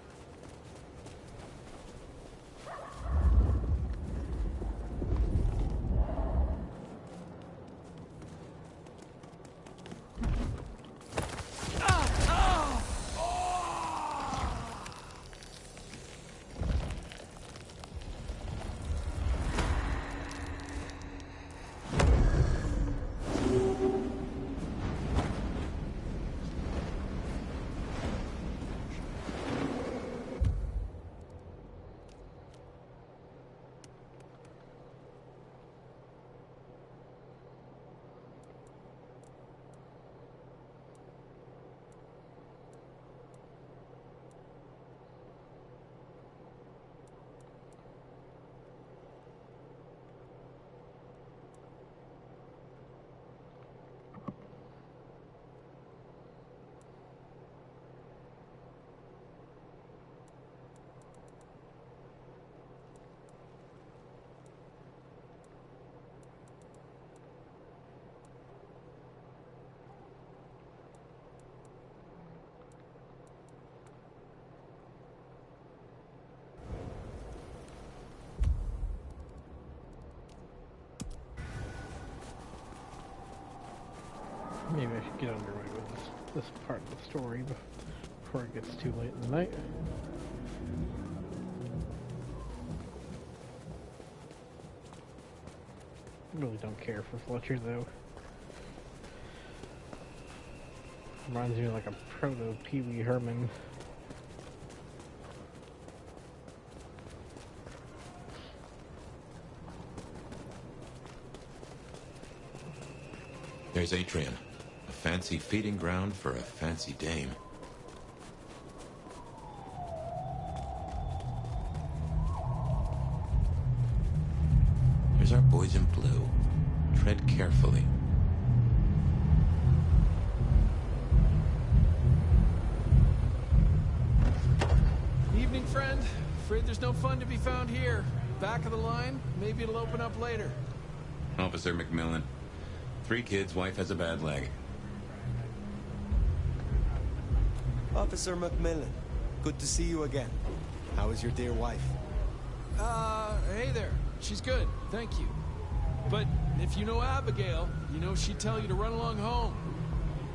Maybe I should get underway with this part of the story before it gets too late in the night. Really don't care for Fletcher though. Reminds me of like a proto Pee Wee Herman.
There's Atrium. A fancy feeding ground for a fancy dame. Here's our boys in blue. Tread carefully.
Evening, friend. Afraid there's no fun to be found here. Back of the line, maybe it'll open up later.
Officer McMillan. 3 kids, wife has a bad leg.
Officer McMillan, good to see you again. How is your dear wife?
Hey there. She's good, thank you. But if you know Abigail, you know she'd tell you to run along home.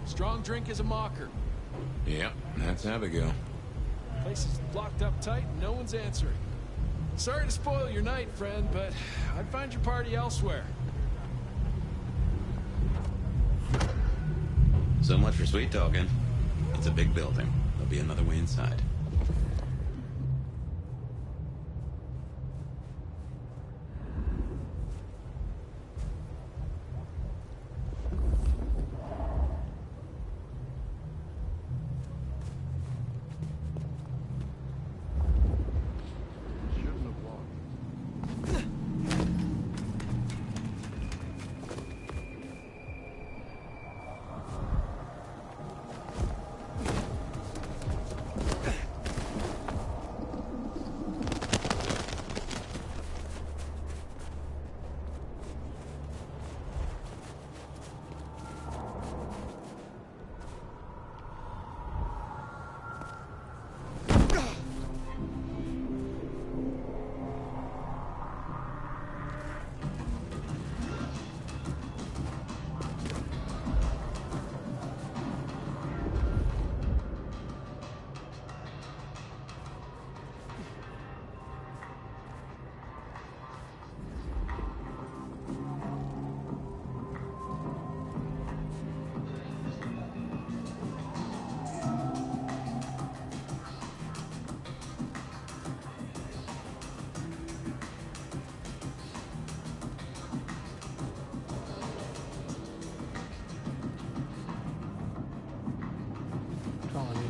Strong drink is a mocker.
Yep, that's Abigail.
Place is locked up tight and no one's answering. Sorry to spoil your night, friend, but I'd find your party elsewhere.
So much for sweet talking. It's a big building. There'll be another way inside.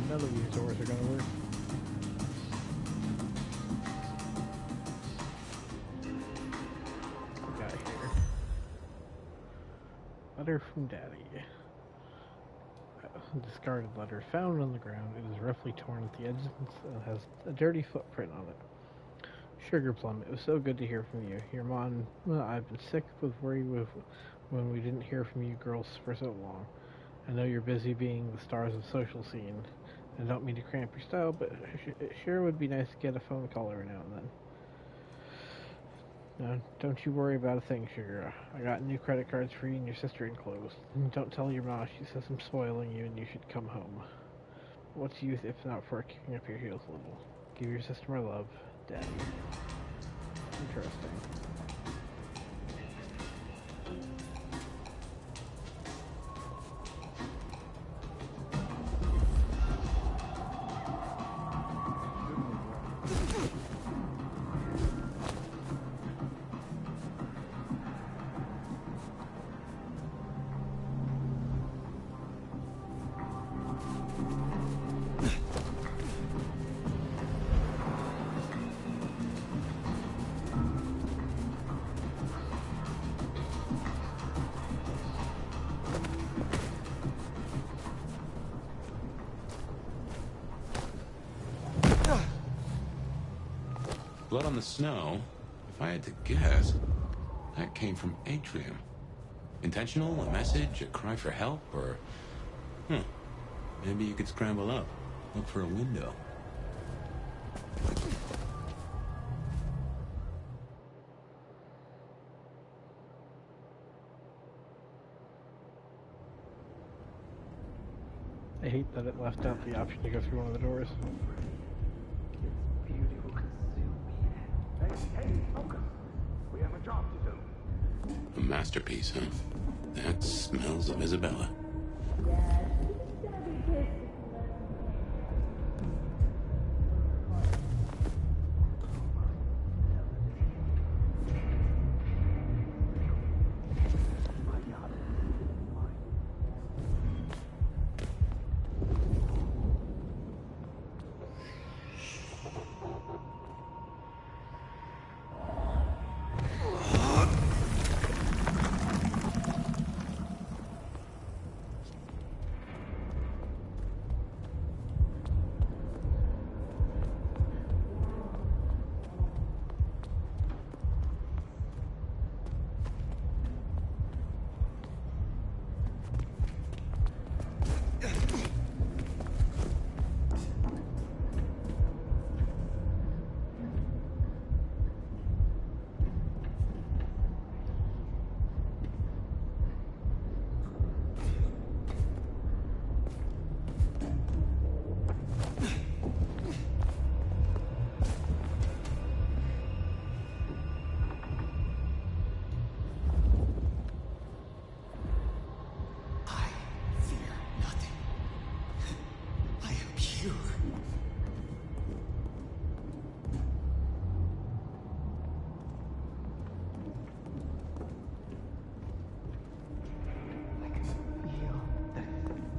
None of these doors are going to work. What we got here? Letter from Daddy. Discarded letter found on the ground. It is roughly torn at the edges and has a dirty footprint on it. Sugar Plum, it was so good to hear from you. Your mom, I've been sick with worry when we didn't hear from you girls for so long. I know you're busy being the stars of social scene. I don't mean to cramp your style, but it sure would be nice to get a phone call every now and then. No, don't you worry about a thing, Sugar. I got new credit cards for you and your sister enclosed. And don't tell your ma, she says I'm spoiling you and you should come home. What's youth if not for kicking up your heels a little? Give your sister my love, Daddy. Interesting.
Blood on the snow? If I had to guess, that came from Atrium. Intentional? A message? A cry for help? Or... Maybe you could scramble up. Look for a window.
I hate that it left out the option to go through one of the doors.
Hey, focus. We have a job to do.
A masterpiece, huh? That smells of Isabella.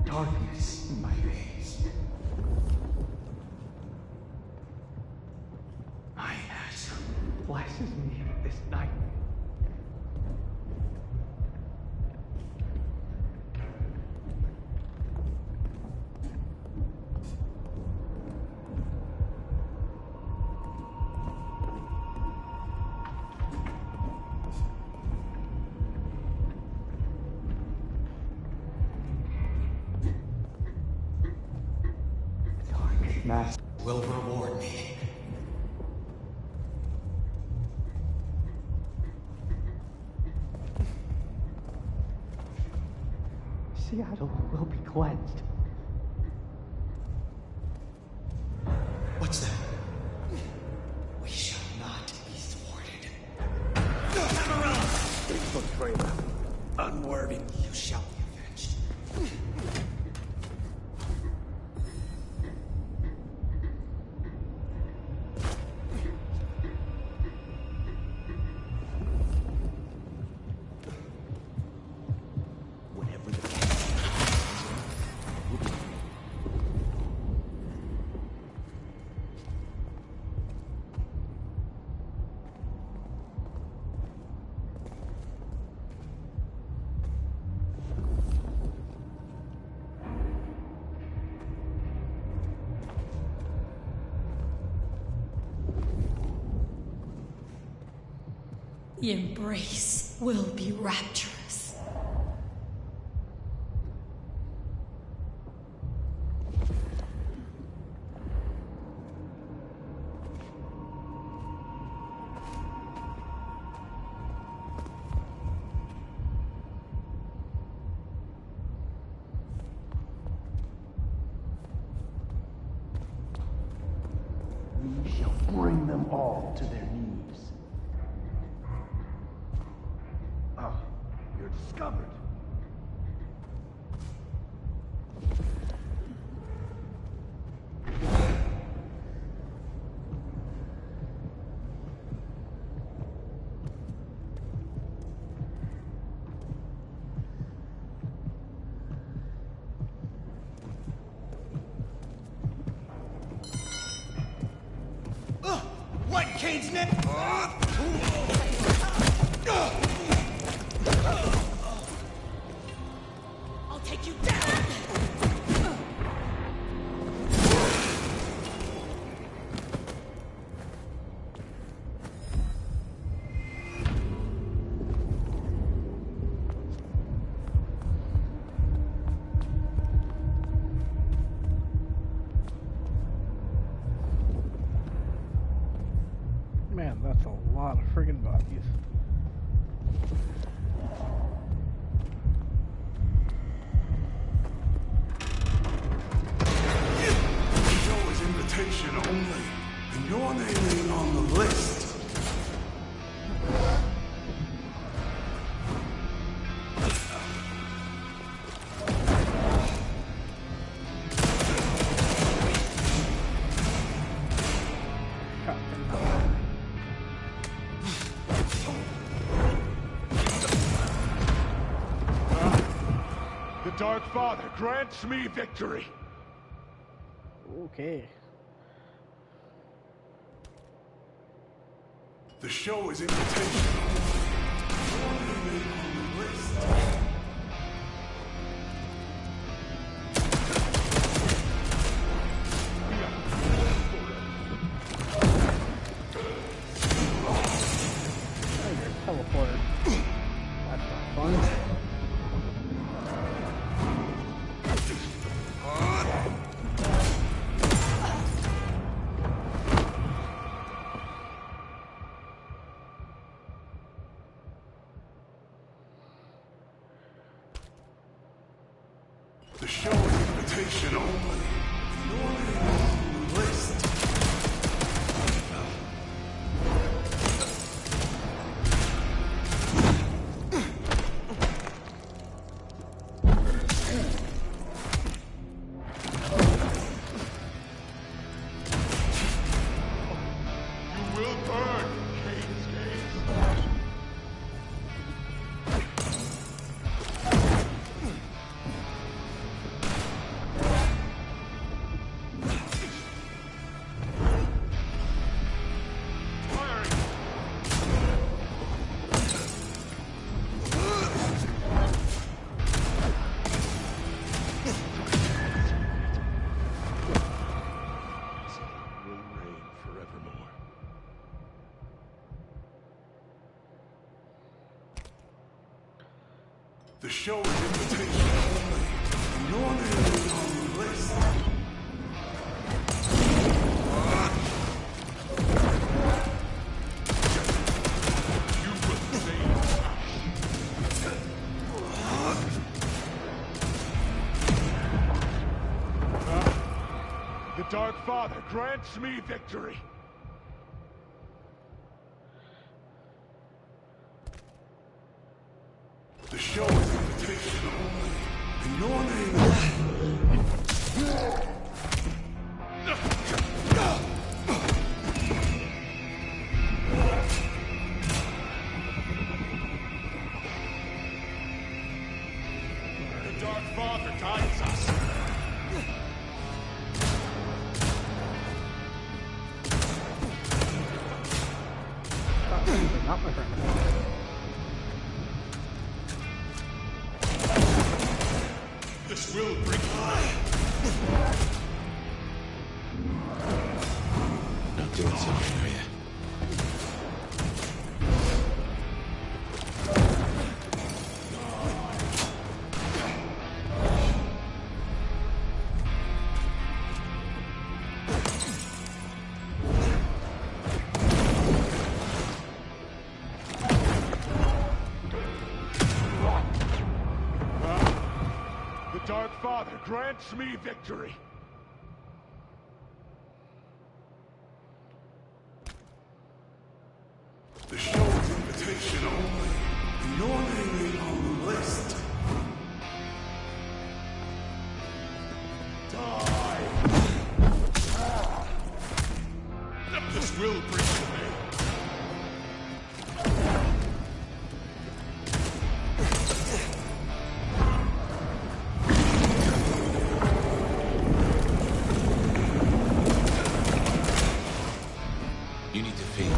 Darkness in my veins. My ass blesses me with this night. Master will reward me. Seattle will be cleansed. What's that? We shall not be thwarted. Betrayer, unworthy. You shall be avenged.
The embrace will be rapturous.
all to their knees. Ah, you're discovered.
What, Kane's neck? I'll take you down!
Man, that's a lot of friggin' bodies.
The show is invitation only, and your name ain't on the list. The Dark Father grants me victory.
Okay.
The show is invitation only. Your name ain't on the list.
Teleporter. That's not fun.
The show is invitation only. Your name on the list. You will burn, Kane's Gates. The show is invitation only. Your name is on the list. You will save. The Dark Father grants me victory. The show is invitation only, and your name is... The Dark Father guides us.
Not my friend.
This will bring life.
Not doing something, are you?
The Dark Father grants me victory. attention only. Your name ain't on the list. Die! This will bring to me.
You need to feed.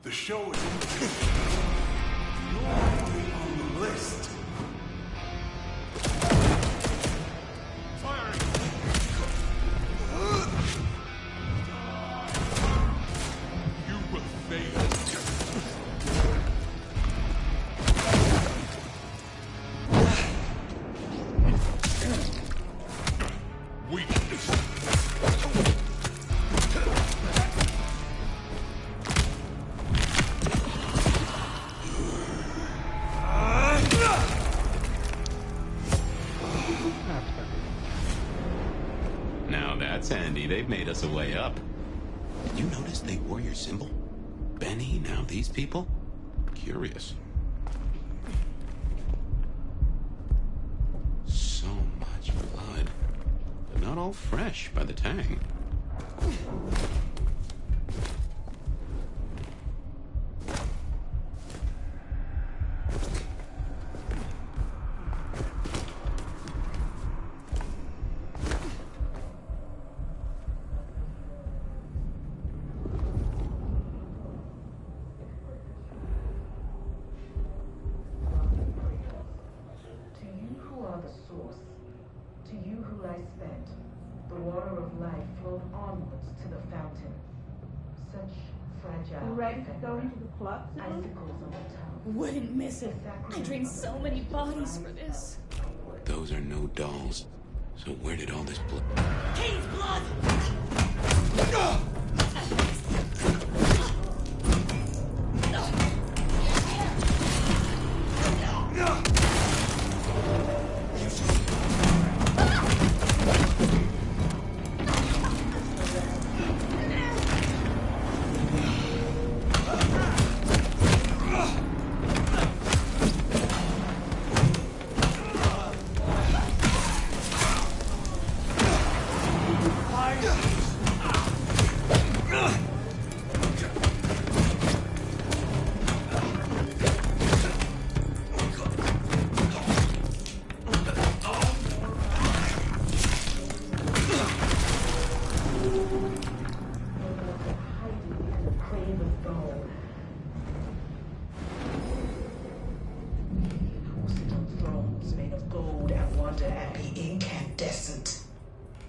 The show is in. Your name ain't on the list. Firing! You will fail. Weakness.
Now that's handy. They've made us a way up. Did you notice they wore your symbol? Benny, now these people? Curious. So much blood. But not all fresh by the tang.
Ready to go into the club?
Wouldn't miss it. I drained so many bodies for this.
Those are no dolls. So where did all this blood...
Kane's blood!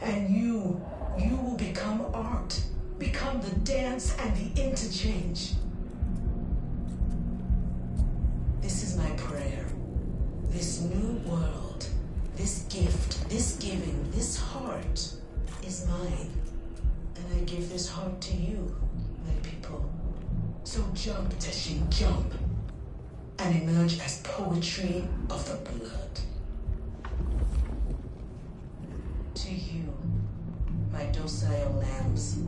And you will become art, become the dance and the interchange. This is my prayer. This new world, this gift, this giving, this heart is mine. And I give this heart to you, my people. So jump, Teshin, jump, and emerge as poetry of the blood. To you, my docile lambs,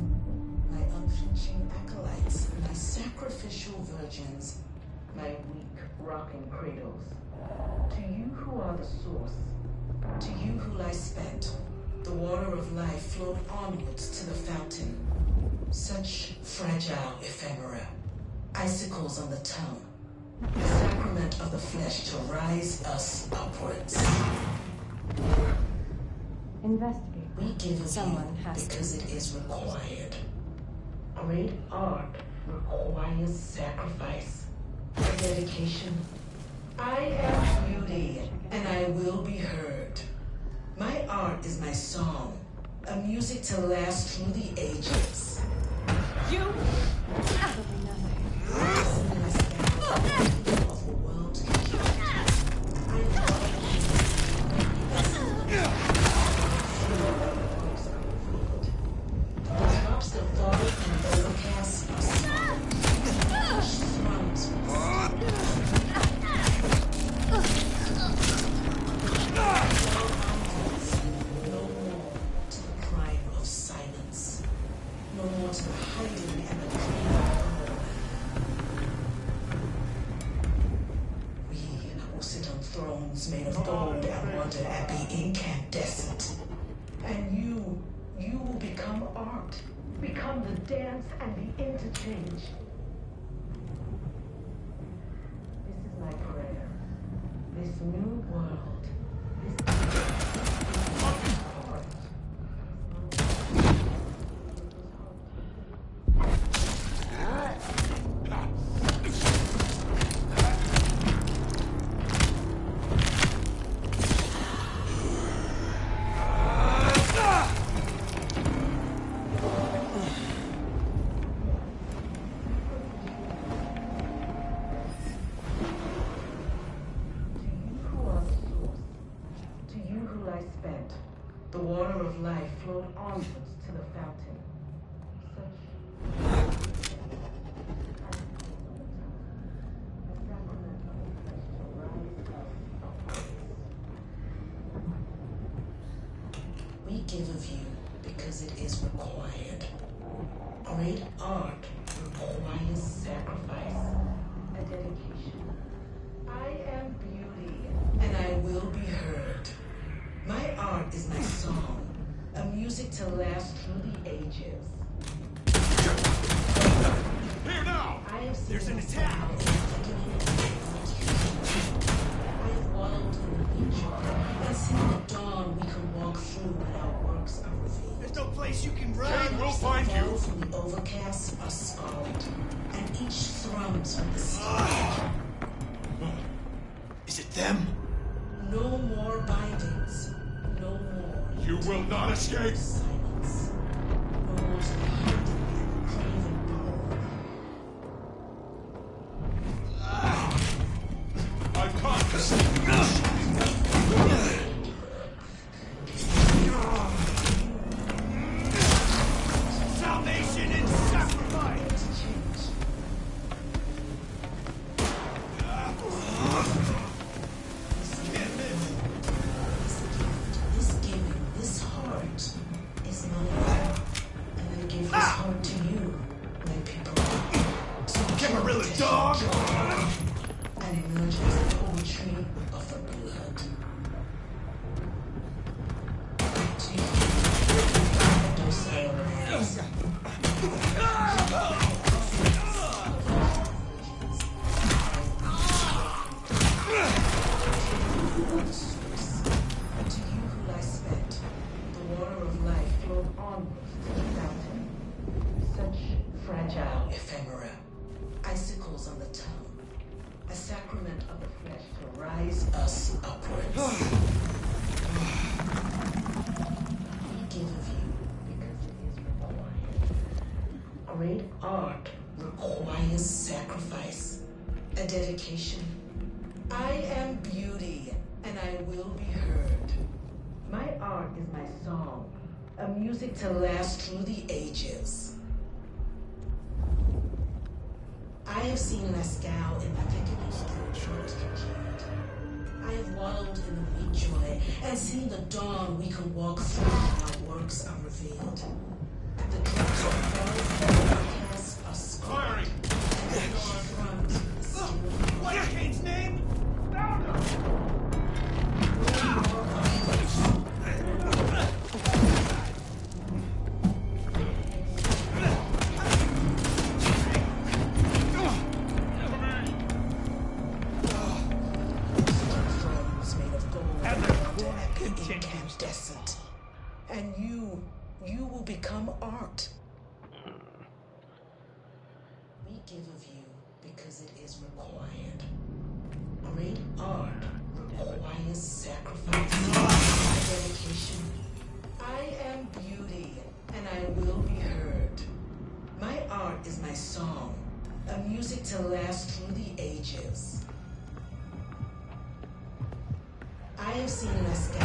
my unflinching acolytes, my sacrificial virgins, my weak rocking cradles. To you who are the source, to you who lie spent, the water of life flowed onwards to the fountain. Such fragile ephemera, icicles on the tongue, the sacrament of the flesh to rise us upwards.
Investigate.
We give
Someone has
because it is required. Great art requires requires sacrifice, a dedication. I am beauty, and I will be heard. My art is my song, a music to last through the ages.
You?
Drops that fall from overcast are small. Thrums no more to the crime of silence. No more to the hiding and the dream of we will sit on thrones made of gold and wonder at the incandescent. And you will become art. Become the dance and the interchange. This is my prayer. This new world. The water of life flowed onwards to the fountain. We give of you because it is required. Great art requires sacrifice, a dedication. I am beauty, and I will be heard. My art is my song, a music to last through the ages.
Here now! There's an attack!
I have wallowed in the beach and seen the dawn we can walk through when our works are revealed.
There's no place you can run!
Kane will find you! From the overcast are scarlet, and each thrums with the sky.
Is it them?
No more bindings. No more.
You will not escape!
Silence. No more to the hiding and craving power.
I've caught this! Salvation and sacrifice!
This giving, this heart, is mine. And I give this heart to you, my people. So
Camarilla dog!
and emerge as the poetry of the blood. To you, docile hands. To you who lie spent, the water of life flowed onwards to the fountain. Such fragile ephemera, icicles on the tongue, a sacrament of the flesh to rise us upwards. We give of you because it is required. Great art requires sacrifice, a dedication. I am beauty, and I will be heard. My art is my song, a music to last through the ages. I have seen Lascal in the thickening throat congealed. I have wallowed in the weak joy and seen the dawn we can walk through when our works are revealed. The drops of fall cast are scarred.
What's Kane's name?
Incandescent. And you will become art. of you because it is required. Great art requires sacrifice and dedication. I am beauty, and I will be heard. My art is my song, a music to last through the ages. I have seen masquerade.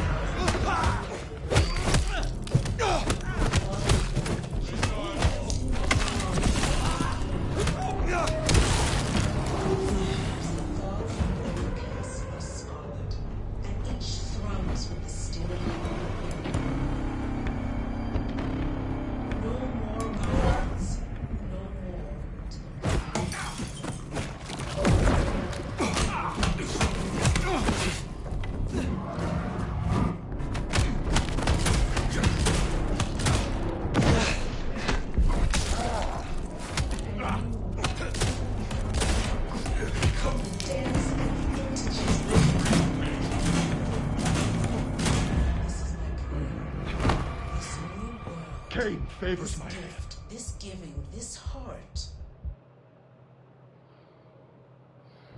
Favors my
gift, this giving, this heart.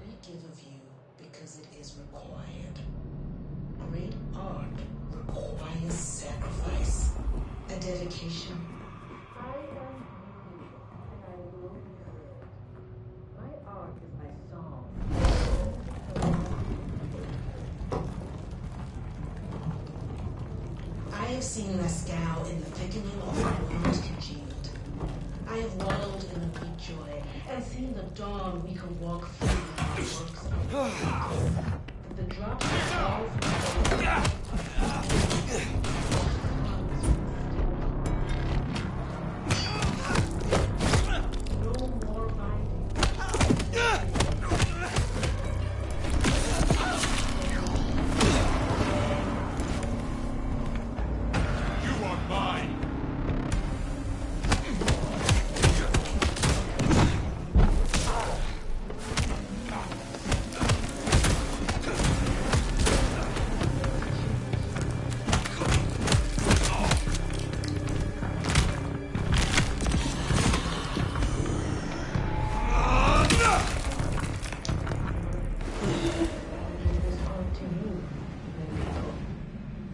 We give of you because it is required. Great art requires sacrifice, a dedication. I am beauty, and I will be heard. My art is my song. I have seen Lascaux in the thickening of the world congealed. I have wallowed in the weak joy and seen the dawn we could walk through our works of the drops fall from no more binding.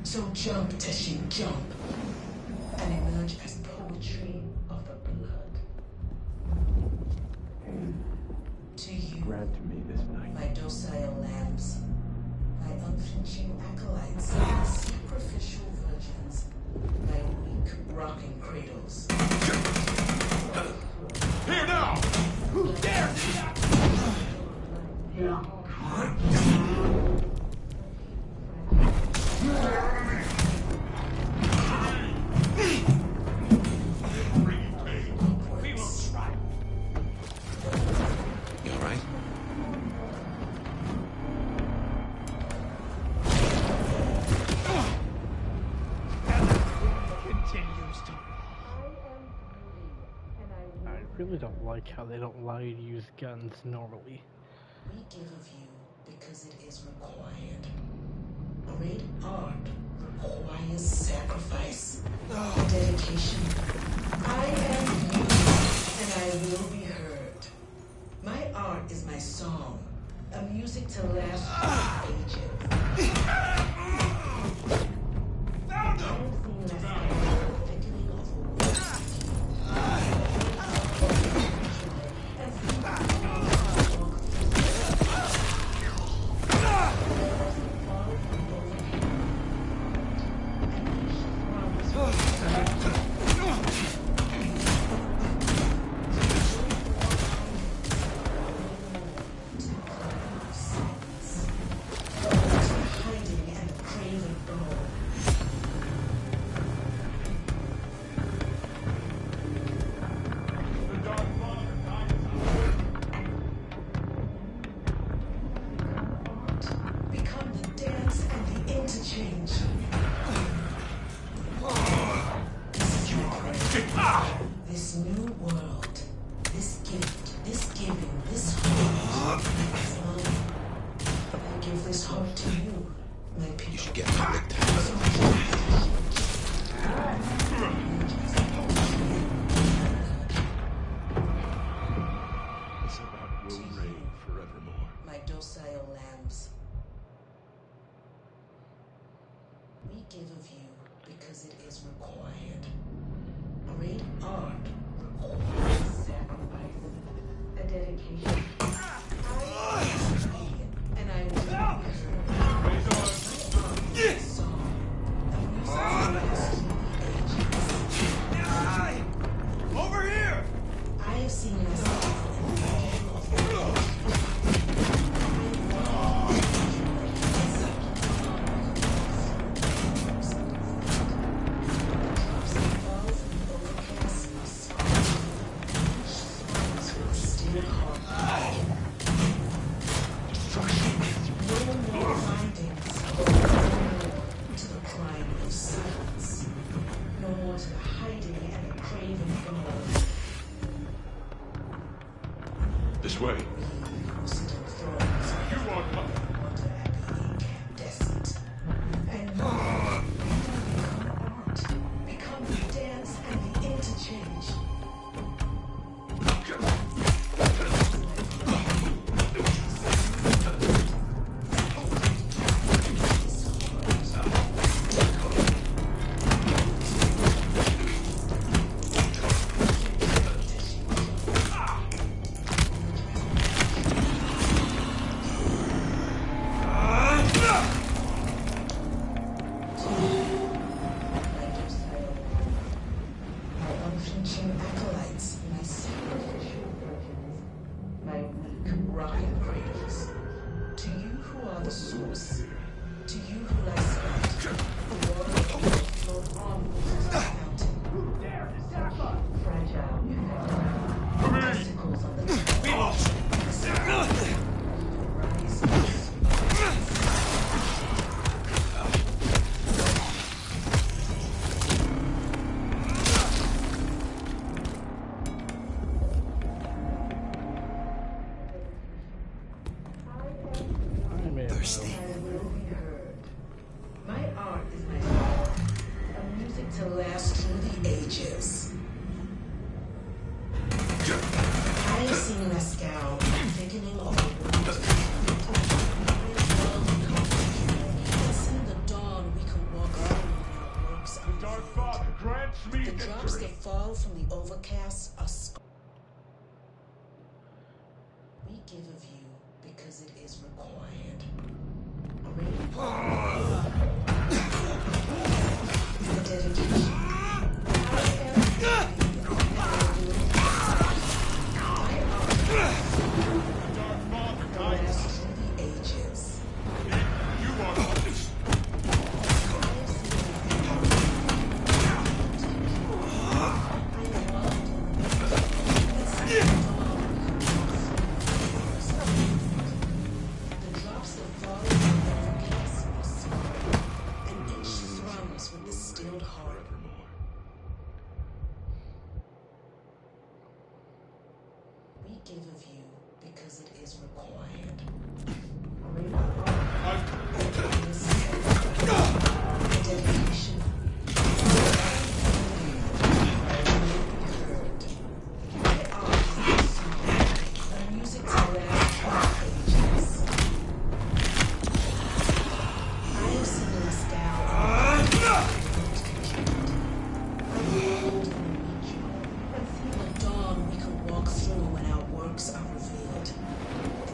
So jump, Teshin, jump, and emerge as poetry of the blood. To you,
grant me this night.
my docile lambs, my unflinching acolytes, my sacrificial virgins, my weak rocking cradles.
Here now! Who dares?
I really don't like how they don't allow you to use guns normally.
We give of you because it is required. Great art requires sacrifice, dedication. I am you, and I will be heard. My art is my song, a music to last for ages.
Found him!
This new world, this gift, this giving, this heart is mine. I give this heart to you, my people.
You should get me licked out.
docile lambs. We give of you because it is required. Great art requires sacrifice, a dedication. And I will
Over here!
I have seen myself.
This way. You are not.
Become the dance and the interchange.
Thirsty.
My art is my power, a music to last through the ages. I have seen mescal thickening of the wound. It's in the dawn we can walk through our works.
The Dark Father grants me
the drops that fall from the overcast are we give of you because it is required. Great the dedication. Give of you because it is required. Dedication. The music to last for ages. I have seen the style. And through the dawn we can walk through when our works are revealed.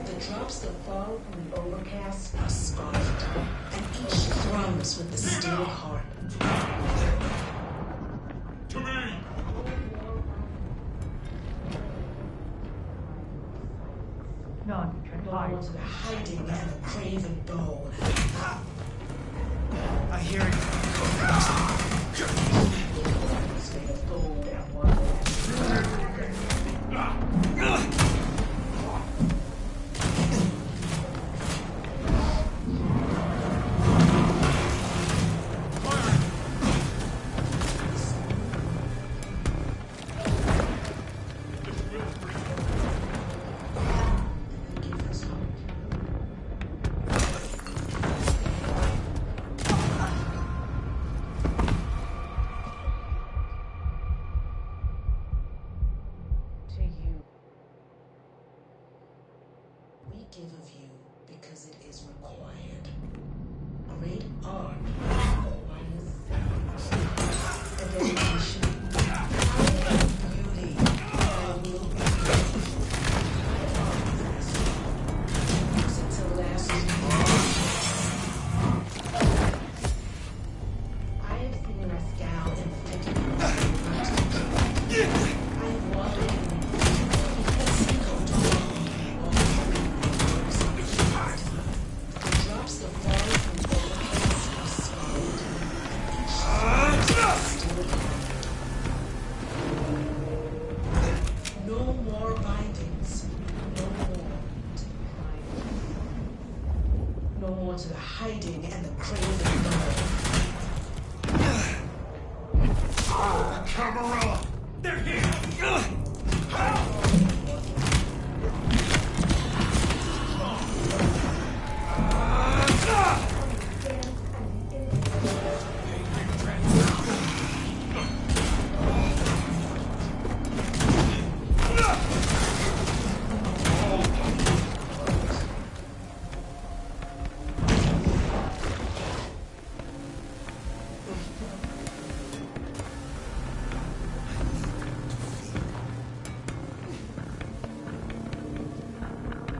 The drops that fall from the overcast are scarfed, and each thrums with the still heart.
To me!
None can hide. The hiding and the craven bow.
I hear it.
Made of gold and wonder. Give of you because it is required. Great art requires a dedication. Beauty. I will be use it to last. I have seen Mescal in thick. I have walked in. Drops the fall from overcast are swallowed. No more bindings. No more to hide. No more to the hiding and the craving.
Camarilla! They're here!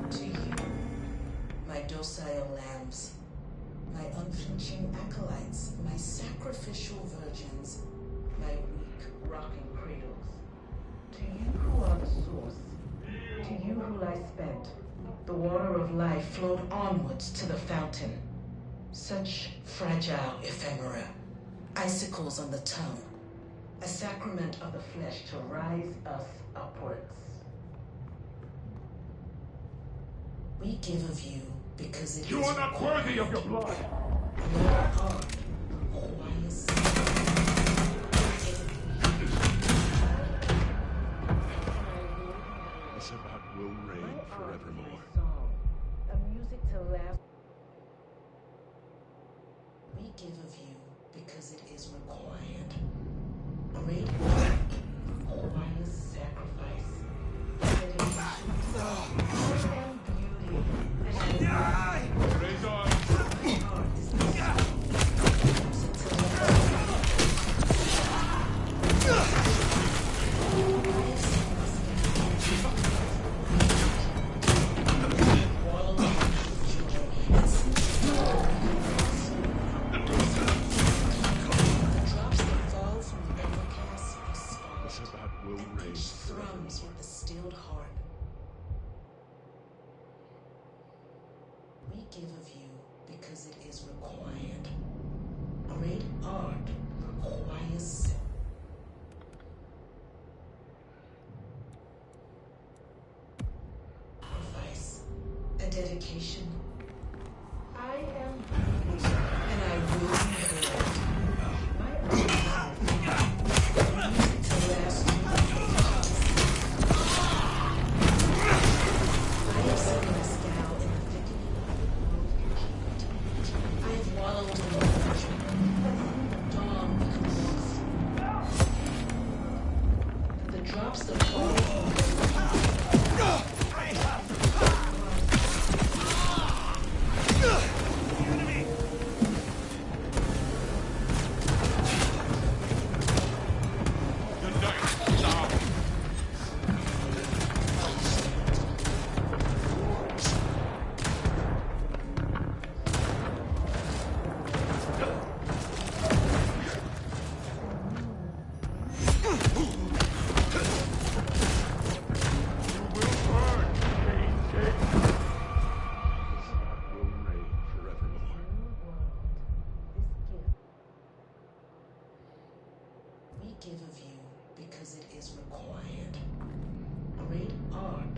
To you, my docile lambs, my unflinching acolytes, my sacrificial virgins, my weak rocking cradles. To you who are the source, to you who lie spent, the water of life flowed onwards to the fountain. Such fragile ephemera, icicles on the tongue, a sacrament of the flesh to rise us upwards. We give of you because it
You
is
are not worthy of your blood!
Your heart requires
This about will reign forevermore.
a music to last. We give of you because it is required. Great work requires sacrifice, dedication, and beauty.
Raise arms! This about will reign
Thrums with the stilled harp. We give of you because it is required. Great art requires sacrifice, a dedication. I am beauty, and I will be heard. My music to last through the ages. I have seen Mescal in the thickening of the world. I have wallowed in the virgin. Dawn becomes the drops that fall from give of you because it is required. Great art.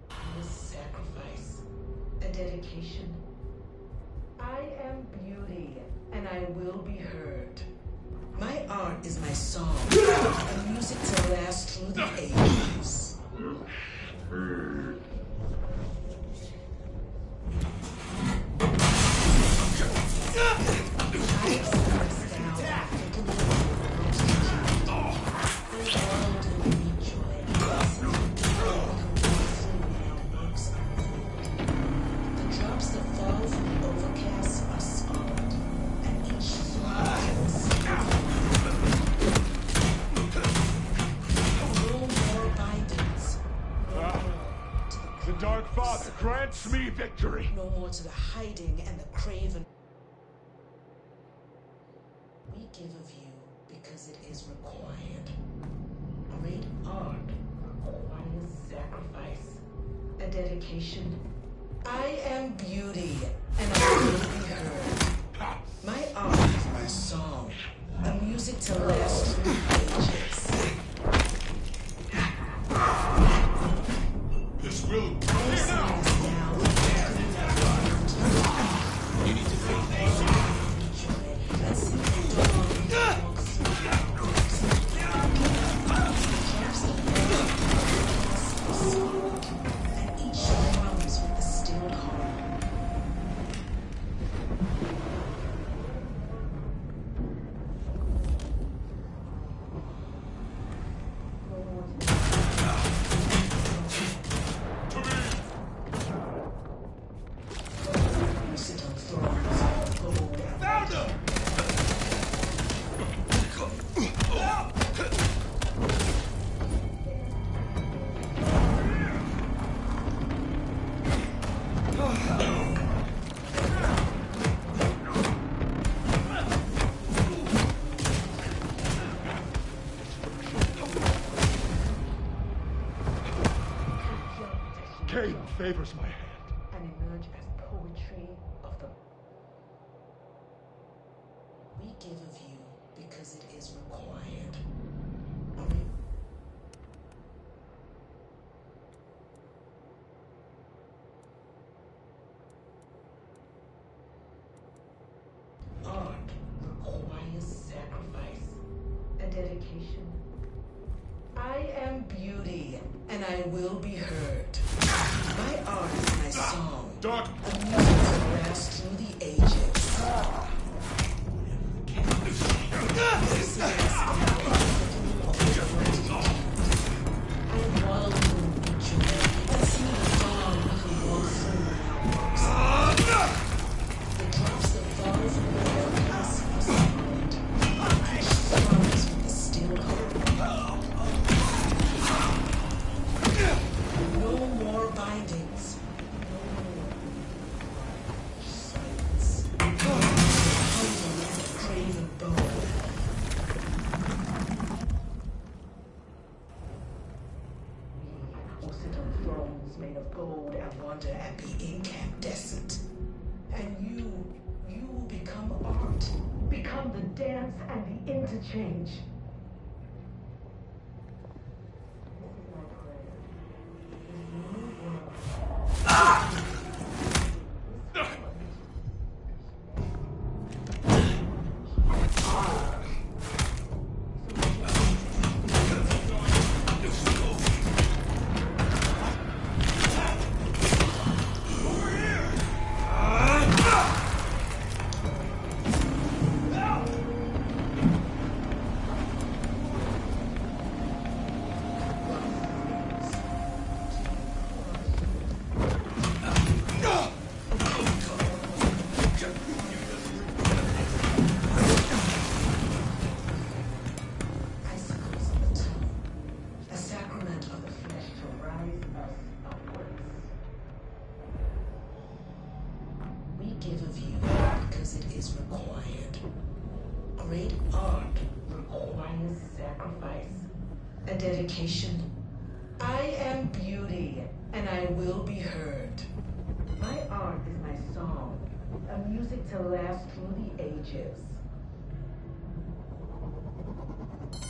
A sacrifice, a dedication. I am beauty, and I will be heard. My art is my song, a music to last through the ages.
grants me victory.
No more to the hiding and the craven. We give of you because it is required. Great art requires sacrifice, a dedication. I am beauty, and I will be heard. My art is my song, a music to last through ages.
This will go
now.
You need to feel
and each drums with the stilled heart.
favors my hand.
And emerge as poetry of the... We give of you because it is required. Art requires sacrifice, a dedication. I am beauty, and I will be heard. My art is my song.
Dark.
A music to last through the ages. I wallow in ritual and see the dawn we can walk through now. The drops that fall from the veil pass us solid. Each strums with the steel heart. No more bindings. Silence. Hunger and a craven bone. We will sit on thrones made of gold and wonder and be incandescent. And you will become art. Become the dance and the interchange. Dedication. I am beauty, and I will be heard. My art is my song, a music to last through the ages.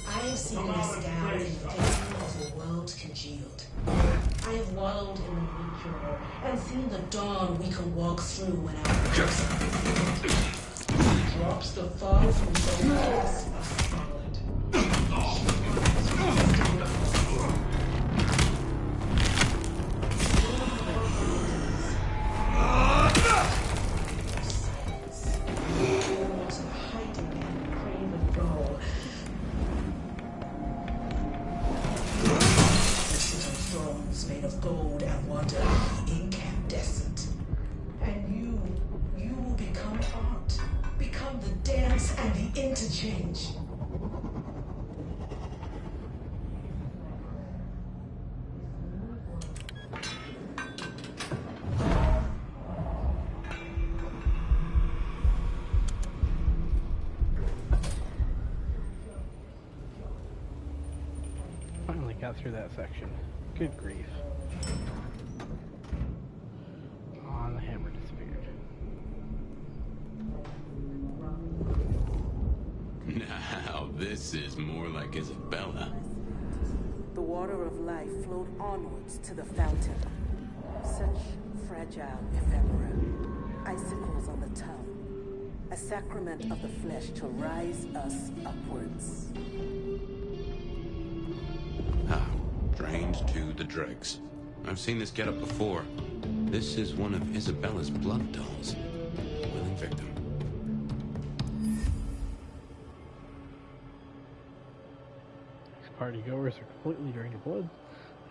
I have seen Mescal in favor of a world congealed. I have wallowed in the ritual and seen the dawn we can walk through when our drops that fall from the glass are solid. Made of gold and wonder incandescent. And you will become art. Become the dance and the interchange.
got through that section. Good grief. Oh, the hammer disappeared.
Now, this is more like Isabella.
The water of life flowed onwards to the fountain. Such fragile ephemera. Icicles on the tongue. A sacrament of the flesh to rise us upwards.
Ah, drained to the dregs. I've seen this getup before. This is one of Isabella's blood dolls. Willing victim.
Partygoers are completely drained of blood.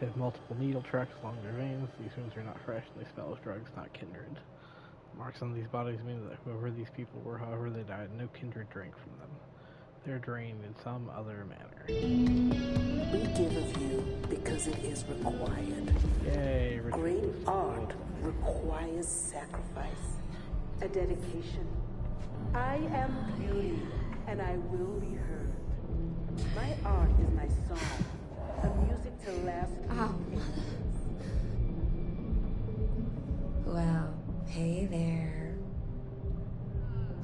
They have multiple needle tracks along their veins. These wounds are not fresh, and they smell of drugs, not kindred. Marks on these bodies mean that whoever these people were, however they died, no kindred drank from them. They're drained in some other manner.
We give of you because it is required.
Yay,
great art requires sacrifice, a dedication. I am beauty, and I will be heard. My art is my song, a music to last.
Oh, well, hey there.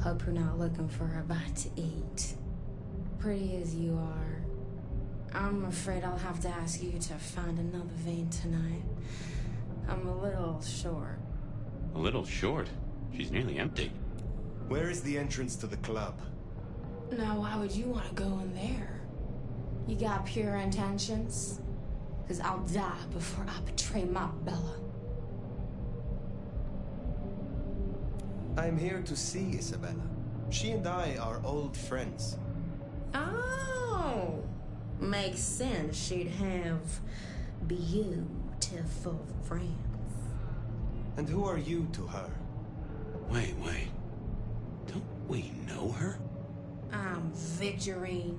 Hope you're not looking for a bite to eat. Pretty as you are, I'm afraid I'll have to ask you to find another vein tonight. I'm a little short.
A little short? She's nearly empty.
Where is the entrance to the club?
Now, why would you want to go in there? You got pure intentions? Because I'll die before I betray my Bella.
I'm here to see Isabella. She and I are old friends.
Oh, makes sense she'd have beautiful friends.
And who are you to her?
Wait. Don't we know her?
I'm Victorine.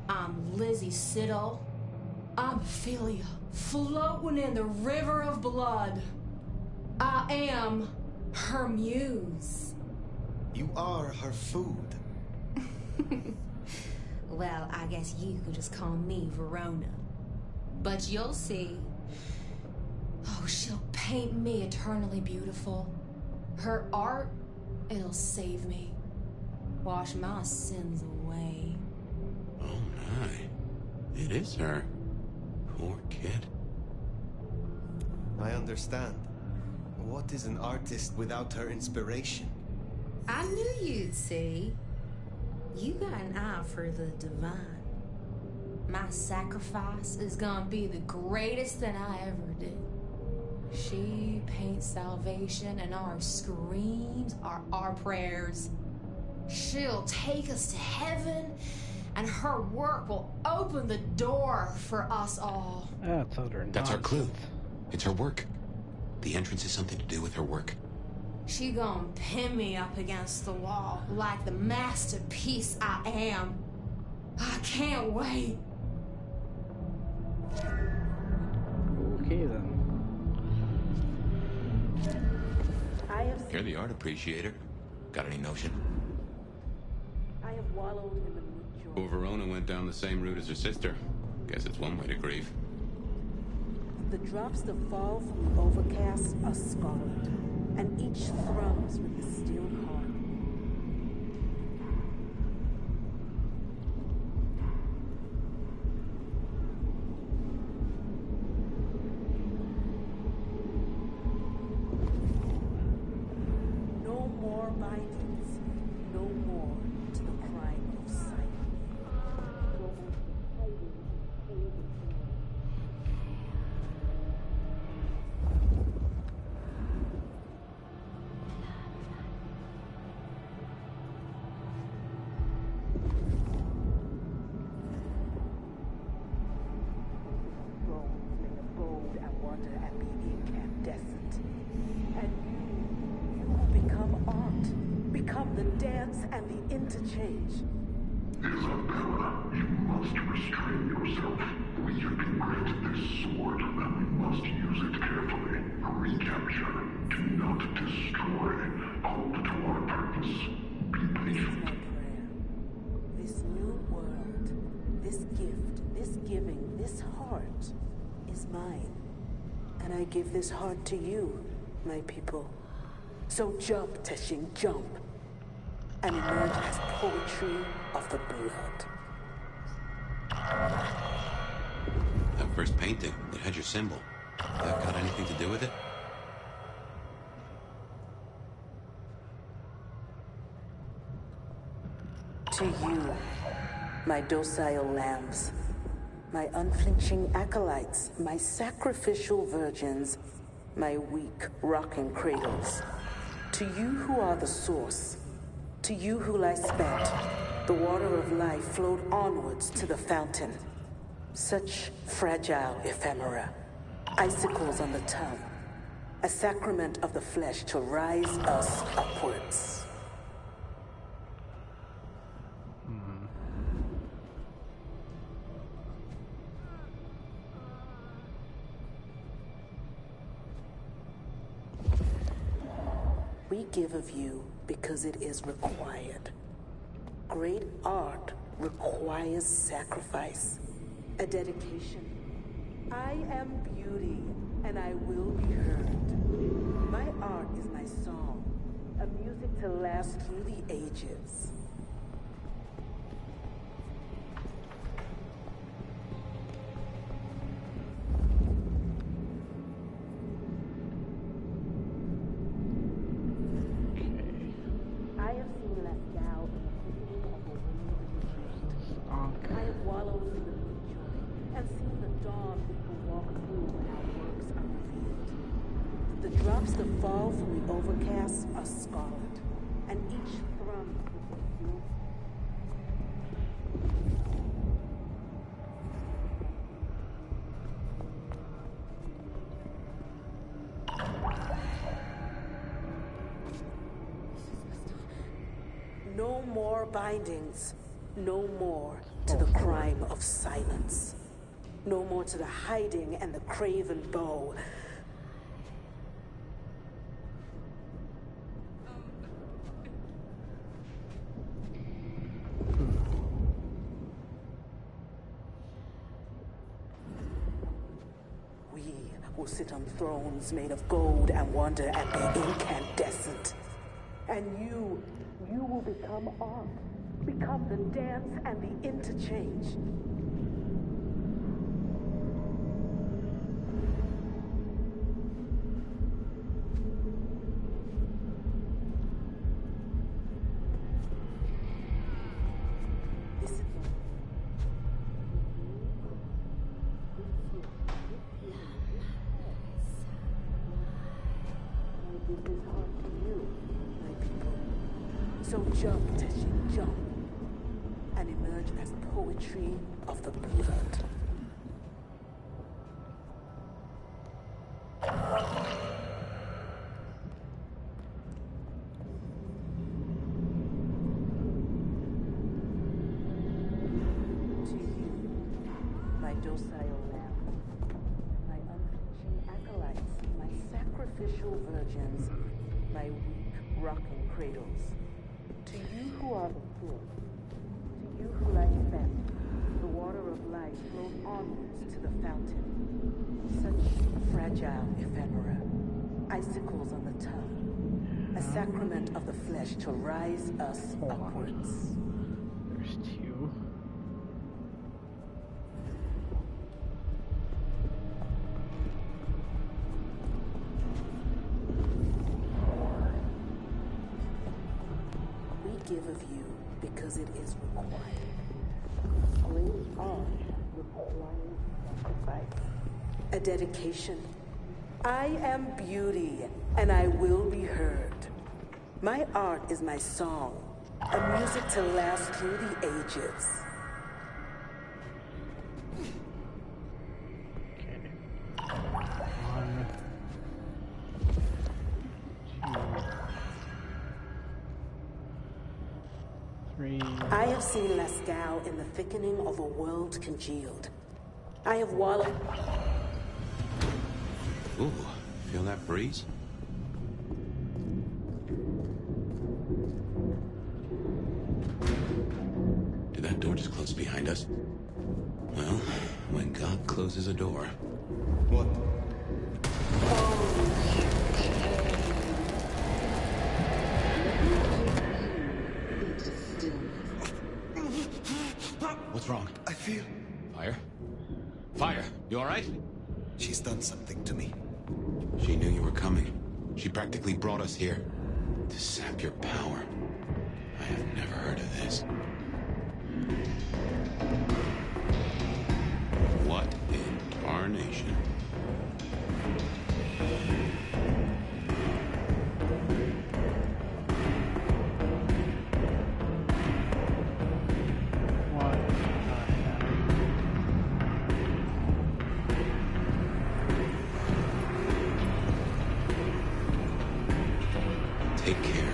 I'm Lizzie Siddle. I'm Ophelia, floating in the river of blood. I am her muse.
You are her food.
Well, I guess you could just call me Verona. But you'll see. Oh, she'll paint me eternally beautiful. Her art, it'll save me. Wash my sins away.
Oh my. It is her. Poor kid.
I understand. What is an artist without her inspiration?
I knew you'd see. You got an eye for the divine. My sacrifice is gonna be the greatest thing I ever did. She paints salvation, and our screams are our prayers. She'll take us to heaven, and her work will open the door for us all.
That's utter
That's our clue.
nonsense.
It's her work. The entrance has something to do with her work.
She gonna pin me up against the wall like the masterpiece I am. I can't wait.
Okay then.
You're the art appreciator. Got any notion?
I have wallowed in the mood.
Well, Verona went down the same route as her sister. Guess it's one way to grieve.
The drops that fall from the overcast are scarlet, and each thrums with the stilled heart. No more bindings, no more to the crime of sight. No more hiding. Bones may abode and wonder and be incandescent. And you will become art, become the dance and the interchange.
Isabella, you must restrain yourself. We have been granted this sword, and we must use it carefully. Recapture. Do not destroy. Hold to our purpose. Be patient.
This new world, this gift, this giving, This heart is mine. And I give this heart to you, my people. So jump, Teshin, jump. And emerge as poetry of the blood.
That first painting, it had your symbol. That got anything to do with it?
To you, my docile lambs, my unflinching acolytes, my sacrificial virgins, my weak rocking cradles. To you who are the source, to you who lie spent, the water of life flowed onwards to the fountain. Such fragile ephemera, icicles on the tongue, a sacrament of the flesh to rise us upwards. We give of you because it is required. Great art requires sacrifice, a dedication. I am beauty, and I will be heard. My art is my song, a music to last through the ages. The fall from the overcast are scarlet, and each thrum no more bindings, no more to the crime of silence, no more to the hiding and the craven bow. Will sit on thrones made of gold and wonder and be incandescent. And you will become art, become the dance and the interchange. So jump, Teshin, jump, and emerge as poetry of the blood. To you, my docile lamb, my unflinching acolytes, my sacrificial virgins, my weak rocking cradles. To you who are the source, to you who lie spent, the water of life flows onwards to the fountain. Such fragile ephemera, icicles on the tongue, a sacrament of the flesh to rise us upwards.
There's two.
Give of you because it is required. Great art requires sacrifice, a dedication. I am beauty, and I will be heard. My art is my song, a music to last through the ages. I have seen Lascaux in the thickening of a world congealed. I have wallowed.
Ooh, feel that breeze? Did that door just close behind us? Well, When God closes a door.
What?
What's wrong?
I feel...
Fire? Fire, you alright?
She's done something to me.
She knew you were coming. She practically brought us here. To sap your power. I have never heard of this. What in tarnation? Take care.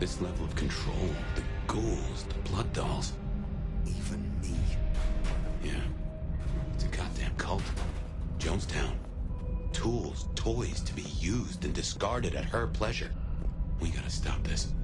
This level of control, the ghouls, the blood dolls.
Even me.
Yeah. It's a goddamn cult. Jonestown. Tools, toys to be used and discarded at her pleasure. We gotta stop this.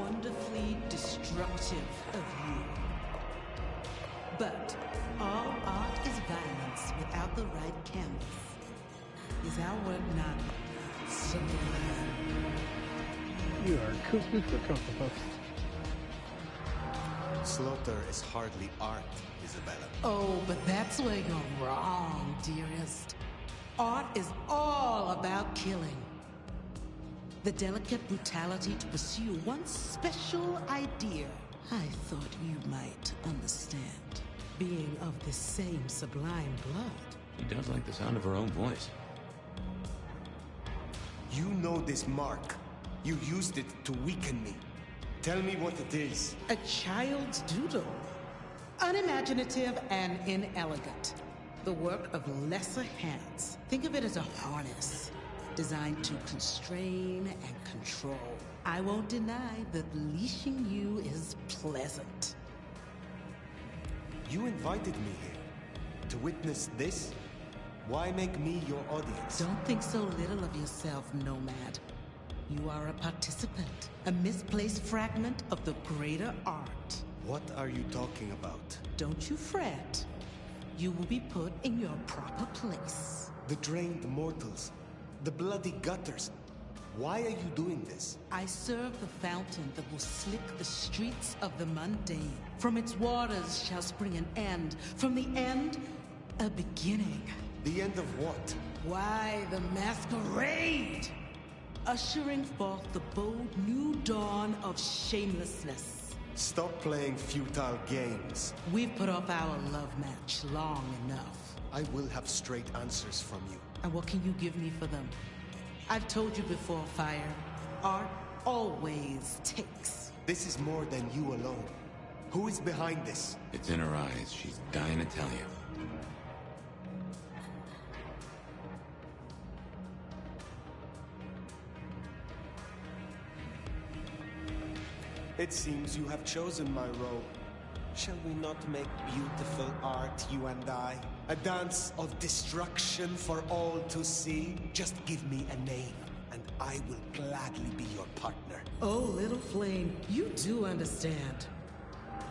wonderfully destructive of you. But all art is violence without the right canvas. Is our work not sublime?
You are cuckoo for Cocoa Puffs.
Slaughter is hardly art, Isabella.
Oh, but that's where you're wrong, dearest. Art is all about killing. The delicate brutality to pursue one special idea. I thought you might understand. Being of the same sublime blood.
She does like the sound of her own voice.
You know this mark. You used it to weaken me. Tell me what it is.
A child's doodle. Unimaginative and inelegant. The work of lesser hands. Think of it as a harness. Designed to constrain and control. I won't deny that leashing you is pleasant.
You invited me here to witness this? Why make me your audience?
Don't think so little of yourself, Nomad. You are a participant, a misplaced fragment of the greater art.
What are you talking about?
Don't you fret. You will be put in your proper place.
The drained mortals, the bloody gutters. Why are you doing this?
I serve the fountain that will slick the streets of the mundane. From its waters shall spring an end. From the end, a beginning.
The end of what?
Why, the masquerade! Ushering forth the bold new dawn of shamelessness.
Stop playing futile games.
We've put off our love match long enough.
I will have straight answers from you.
And what can you give me for them? I've told you before, Fire. Art always takes.
This is more than you alone. Who is behind this?
It's in her eyes. She's dying to tell you.
It seems you have chosen my role. Shall we not make beautiful art, you and I? A dance of destruction for all to see? Just give me a name, and I will gladly be your partner.
Oh, little flame, you do understand.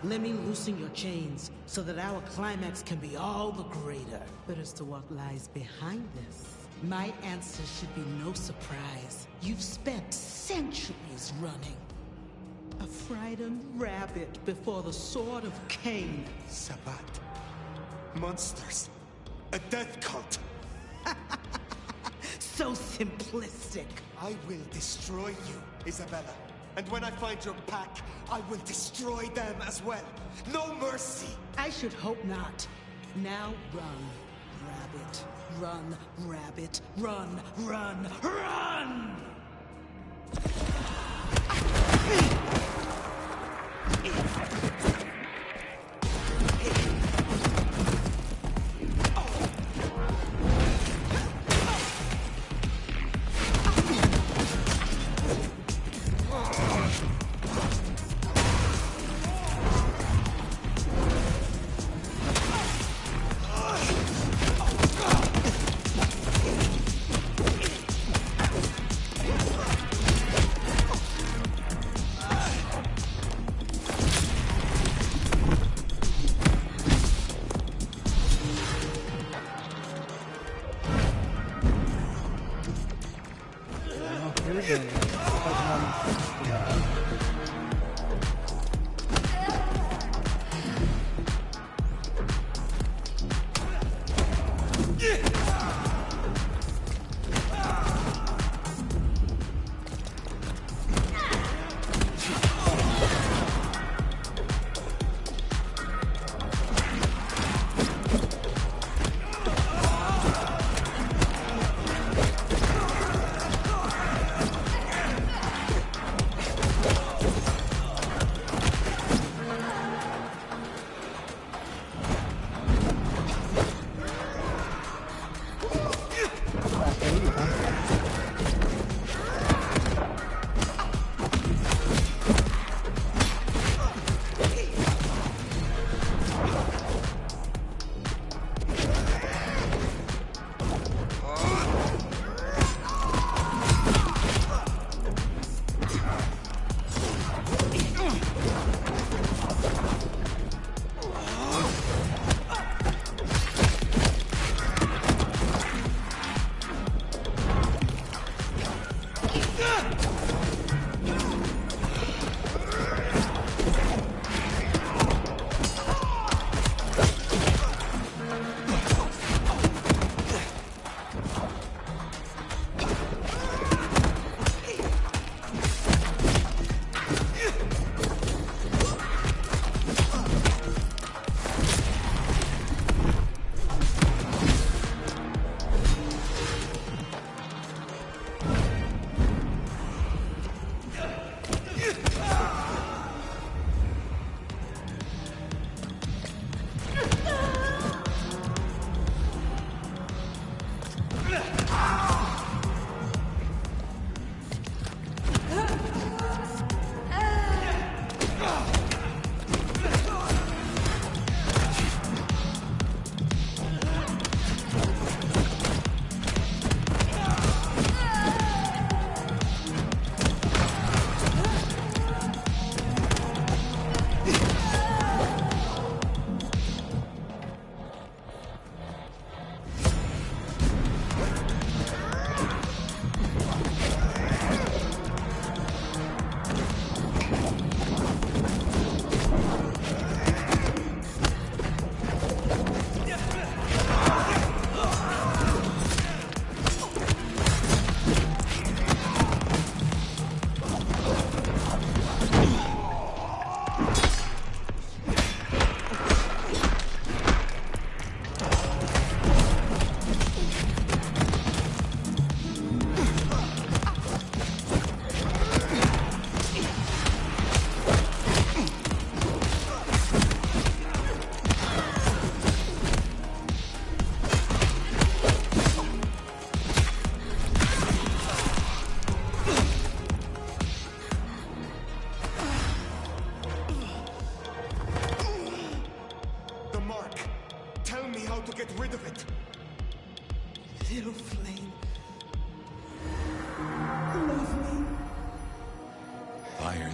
Let me loosen your chains, so that our climax can be all the greater. But as to what lies behind this, my answer should be no surprise. You've spent centuries running. A frightened rabbit before the sword of Cain.
Sabbat. Monsters. A death cult.
So simplistic.
I will destroy you, Isabella. And when I find your pack, I will destroy them as well. No mercy.
I should hope not. Now run, rabbit. Run, rabbit. Run, run, run!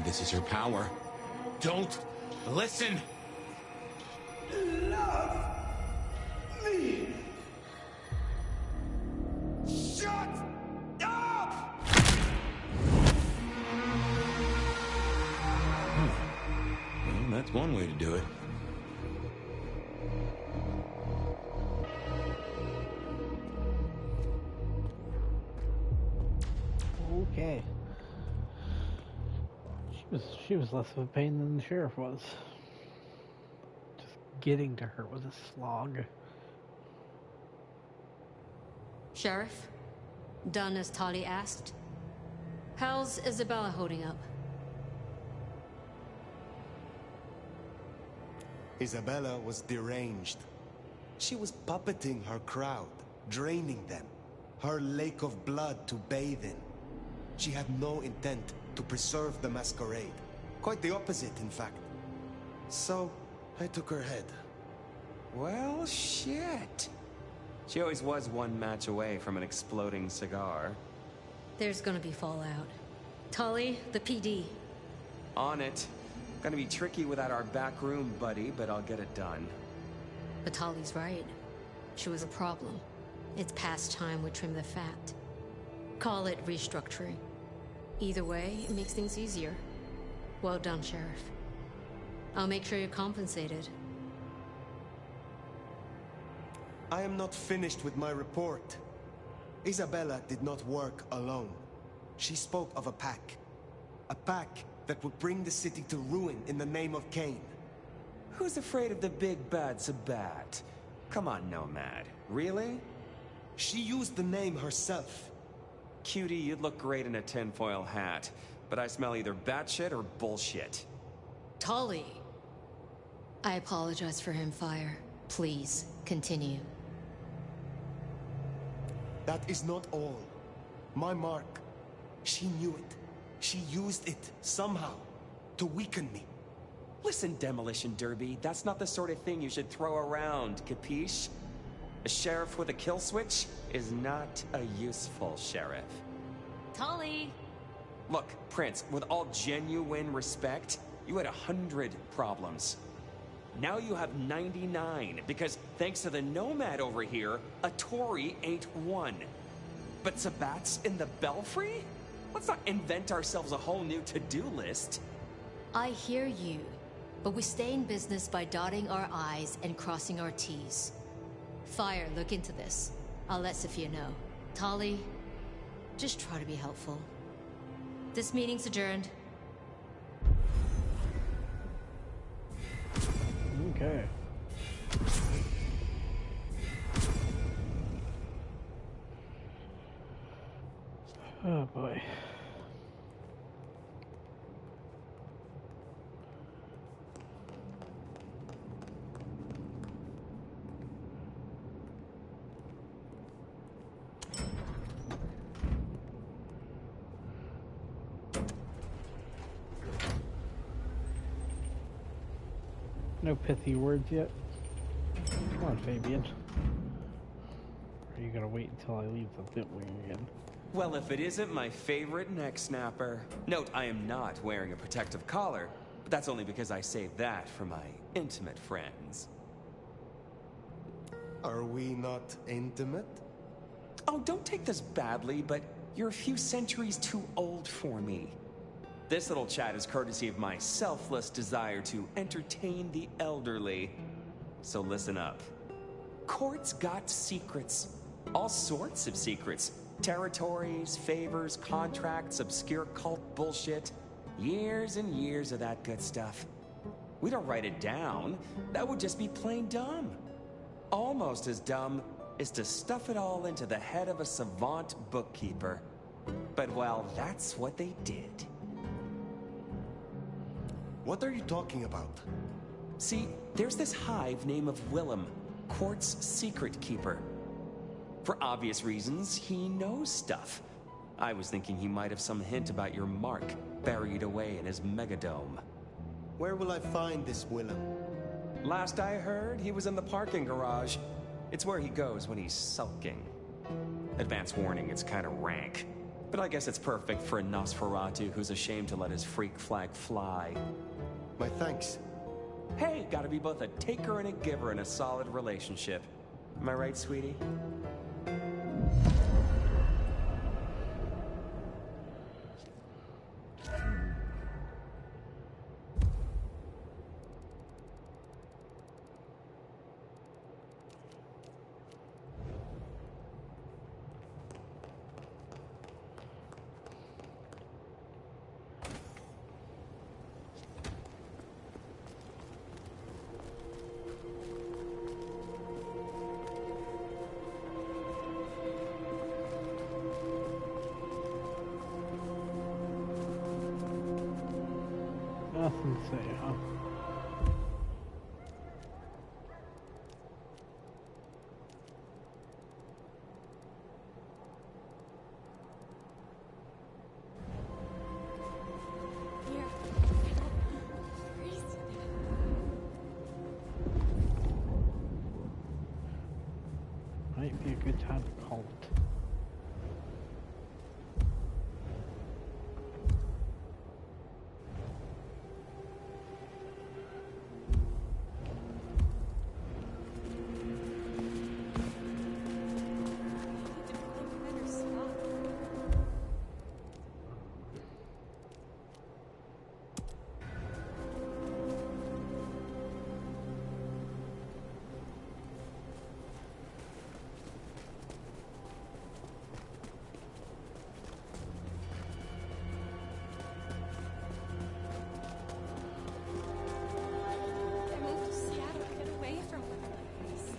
This is her power. Don't listen.
Love me. Shut up!
Well, that's one way to do it.
Okay. She was less of a pain than the sheriff was. Just getting to her was a slog.
Sheriff, done as Tali asked. How's Isabella holding up?
Isabella was deranged. She was puppeting her crowd, draining them. Her lake of blood to bathe in. She had no intent to preserve the masquerade. Quite the opposite, in fact. So, I took her head.
Well, shit. She always was one match away from an exploding cigar.
There's gonna be fallout. Tali, the PD.
On it. Gonna be tricky without our back room buddy, but I'll get it done.
But Tali's right. She was a problem. It's past time we trim the fat. Call it restructuring. Either way, it makes things easier. Well done, Sheriff. I'll make sure you're compensated.
I am not finished with my report. Isabella did not work alone. She spoke of a pack. A pack that would bring the city to ruin in the name of Cain.
Who's afraid of the big bad Sabat? Come on, Nomad. Really?
She used the name herself.
Cutie, you'd look great in a tinfoil hat, but I smell either batshit or bullshit.
Tali! I apologize for him, Fire. Please, continue.
That is not all. My mark. She knew it. She used it, somehow, to weaken me.
Listen, Demolition Derby, that's not the sort of thing you should throw around, capiche? A sheriff with a kill switch is not a useful sheriff.
Tali!
Look, Prince, with all genuine respect, you had 100 problems. Now you have 99, because thanks to the Nomad over here, a Tory ain't one. But Sabat's in the Belfry? Let's not invent ourselves a whole new to-do list.
I hear you, but we stay in business by dotting our I's and crossing our T's. Fire, look into this. I'll let Sophia know. Tali, just try to be helpful. This meeting's adjourned.
Okay. Oh boy. No pithy words yet. Come on, Fabian. Or are you gonna wait until I leave the Bitwing again?
Well, if it isn't my favorite neck snapper. Note, I am not wearing a protective collar, but that's only because I saved that for my intimate friends.
Are we not intimate?
Oh, don't take this badly, but you're a few centuries too old for me. This little chat is courtesy of my selfless desire to entertain the elderly. So listen up. Court's got secrets. All sorts of secrets. Territories, favors, contracts, obscure cult bullshit. Years and years of that good stuff. We don't write it down. That would just be plain dumb. Almost as dumb as to stuff it all into the head of a savant bookkeeper. But, well, that's what they did.
What are you talking about?
See, there's this hive named of Willem, Court's secret keeper. For obvious reasons, he knows stuff. I was thinking he might have some hint about your mark buried away in his megadome.
Where will I find this Willem?
Last I heard, he was in the parking garage. It's where he goes when he's sulking. Advance warning, it's kind of rank. But I guess it's perfect for a Nosferatu who's ashamed to let his freak flag fly.
My thanks.
Hey, gotta be both a taker and a giver in a solid relationship. Am I right, sweetie?
Nothing to say, huh?
Here. Freeze.
Might be a good time to call it.
I moved to Seattle to get away from Bloodlines.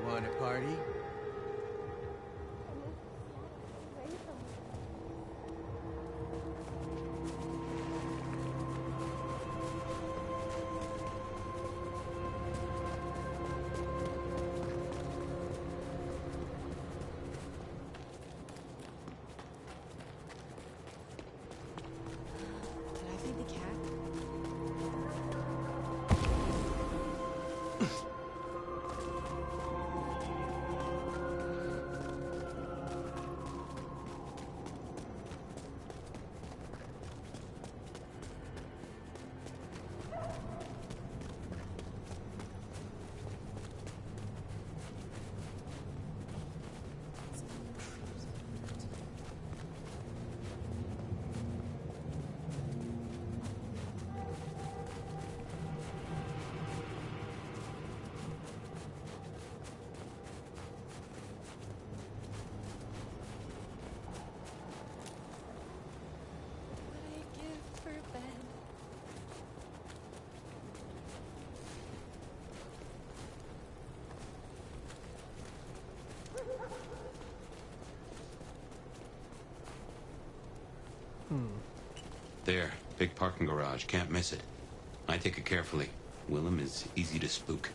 Want a party?
Did I feed the cat?
There, big parking garage. Can't miss it. I take it carefully. Willem is easy to spook.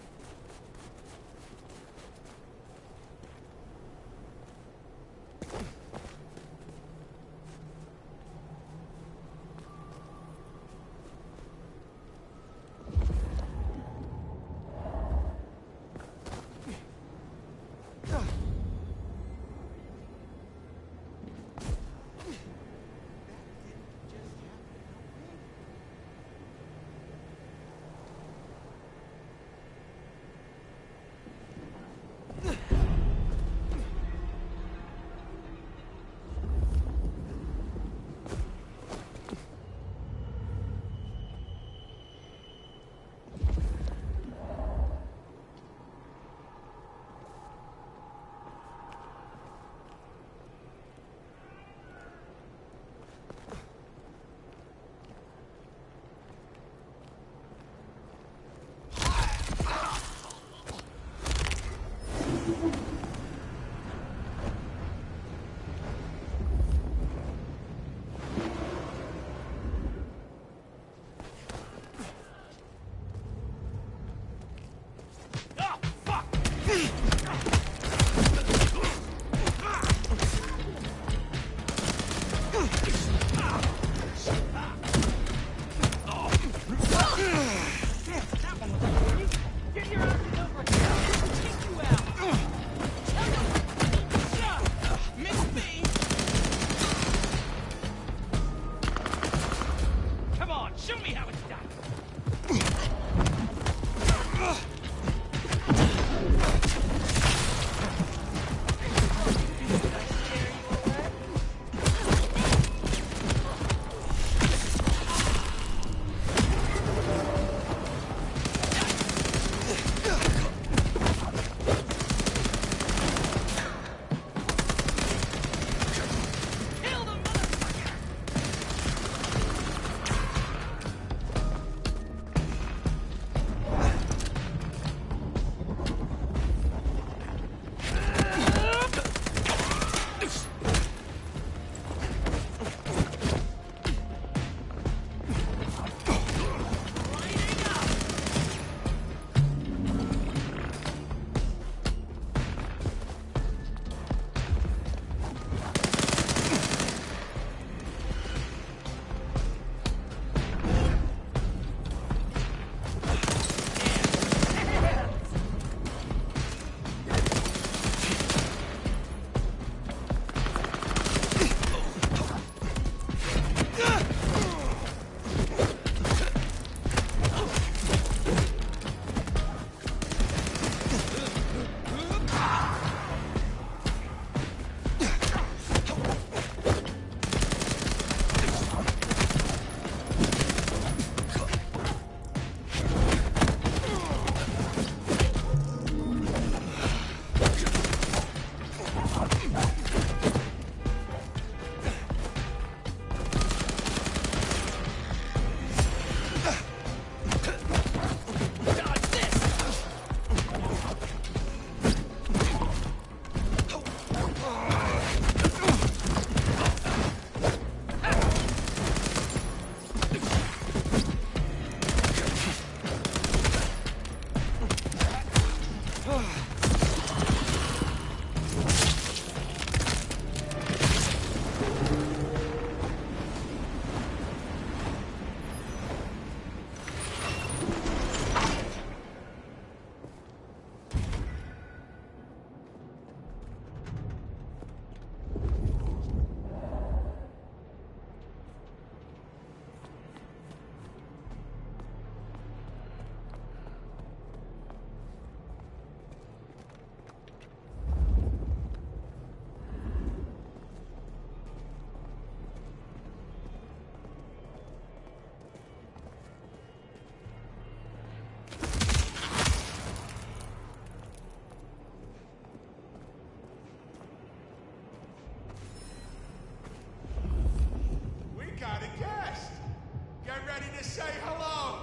say hello!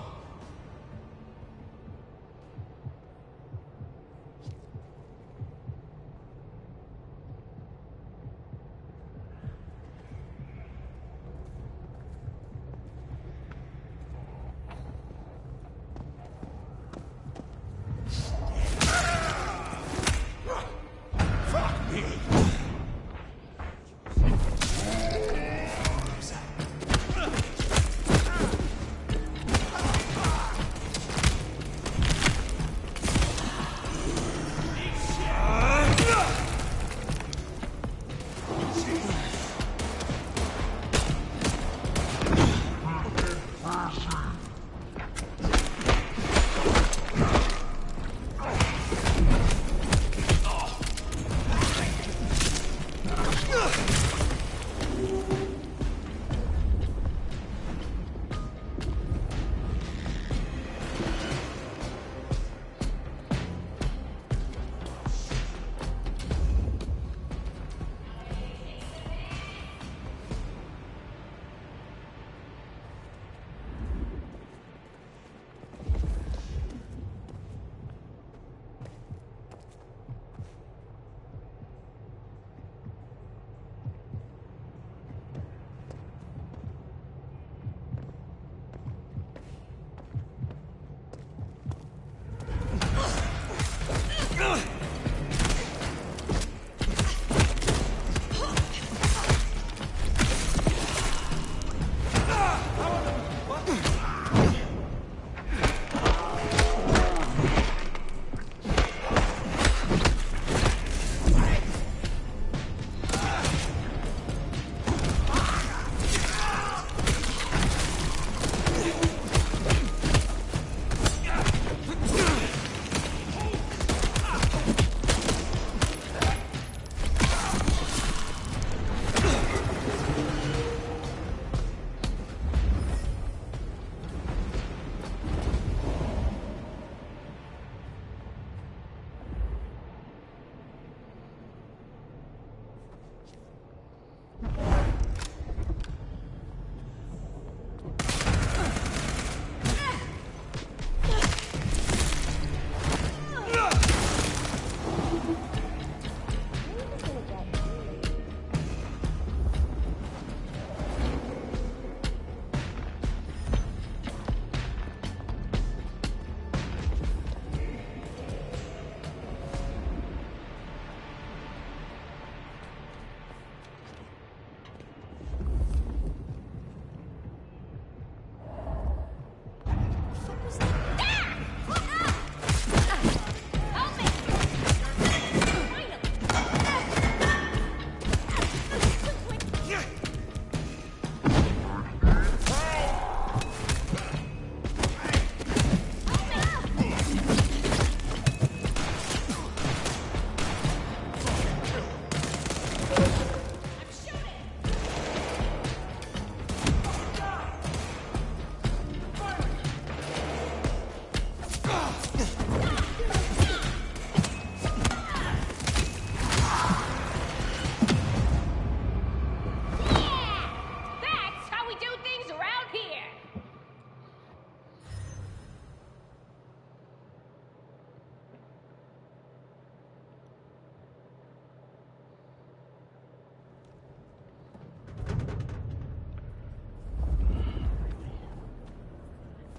Fuck me!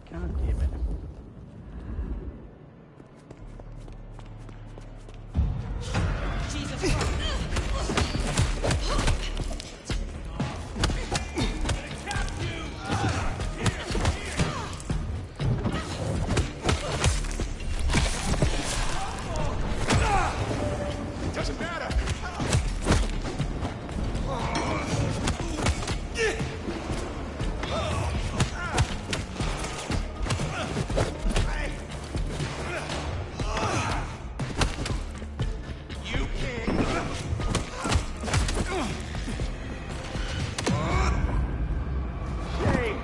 God damn it.
Jesus Christ.
Doesn't matter. You can't. Shame.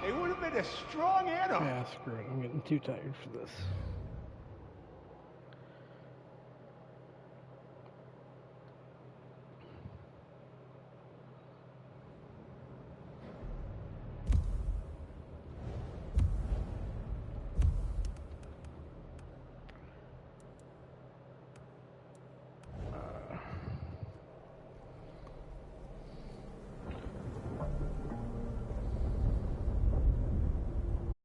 They would have been a strong animal.
Yeah, screw it. I'm getting too tired for this.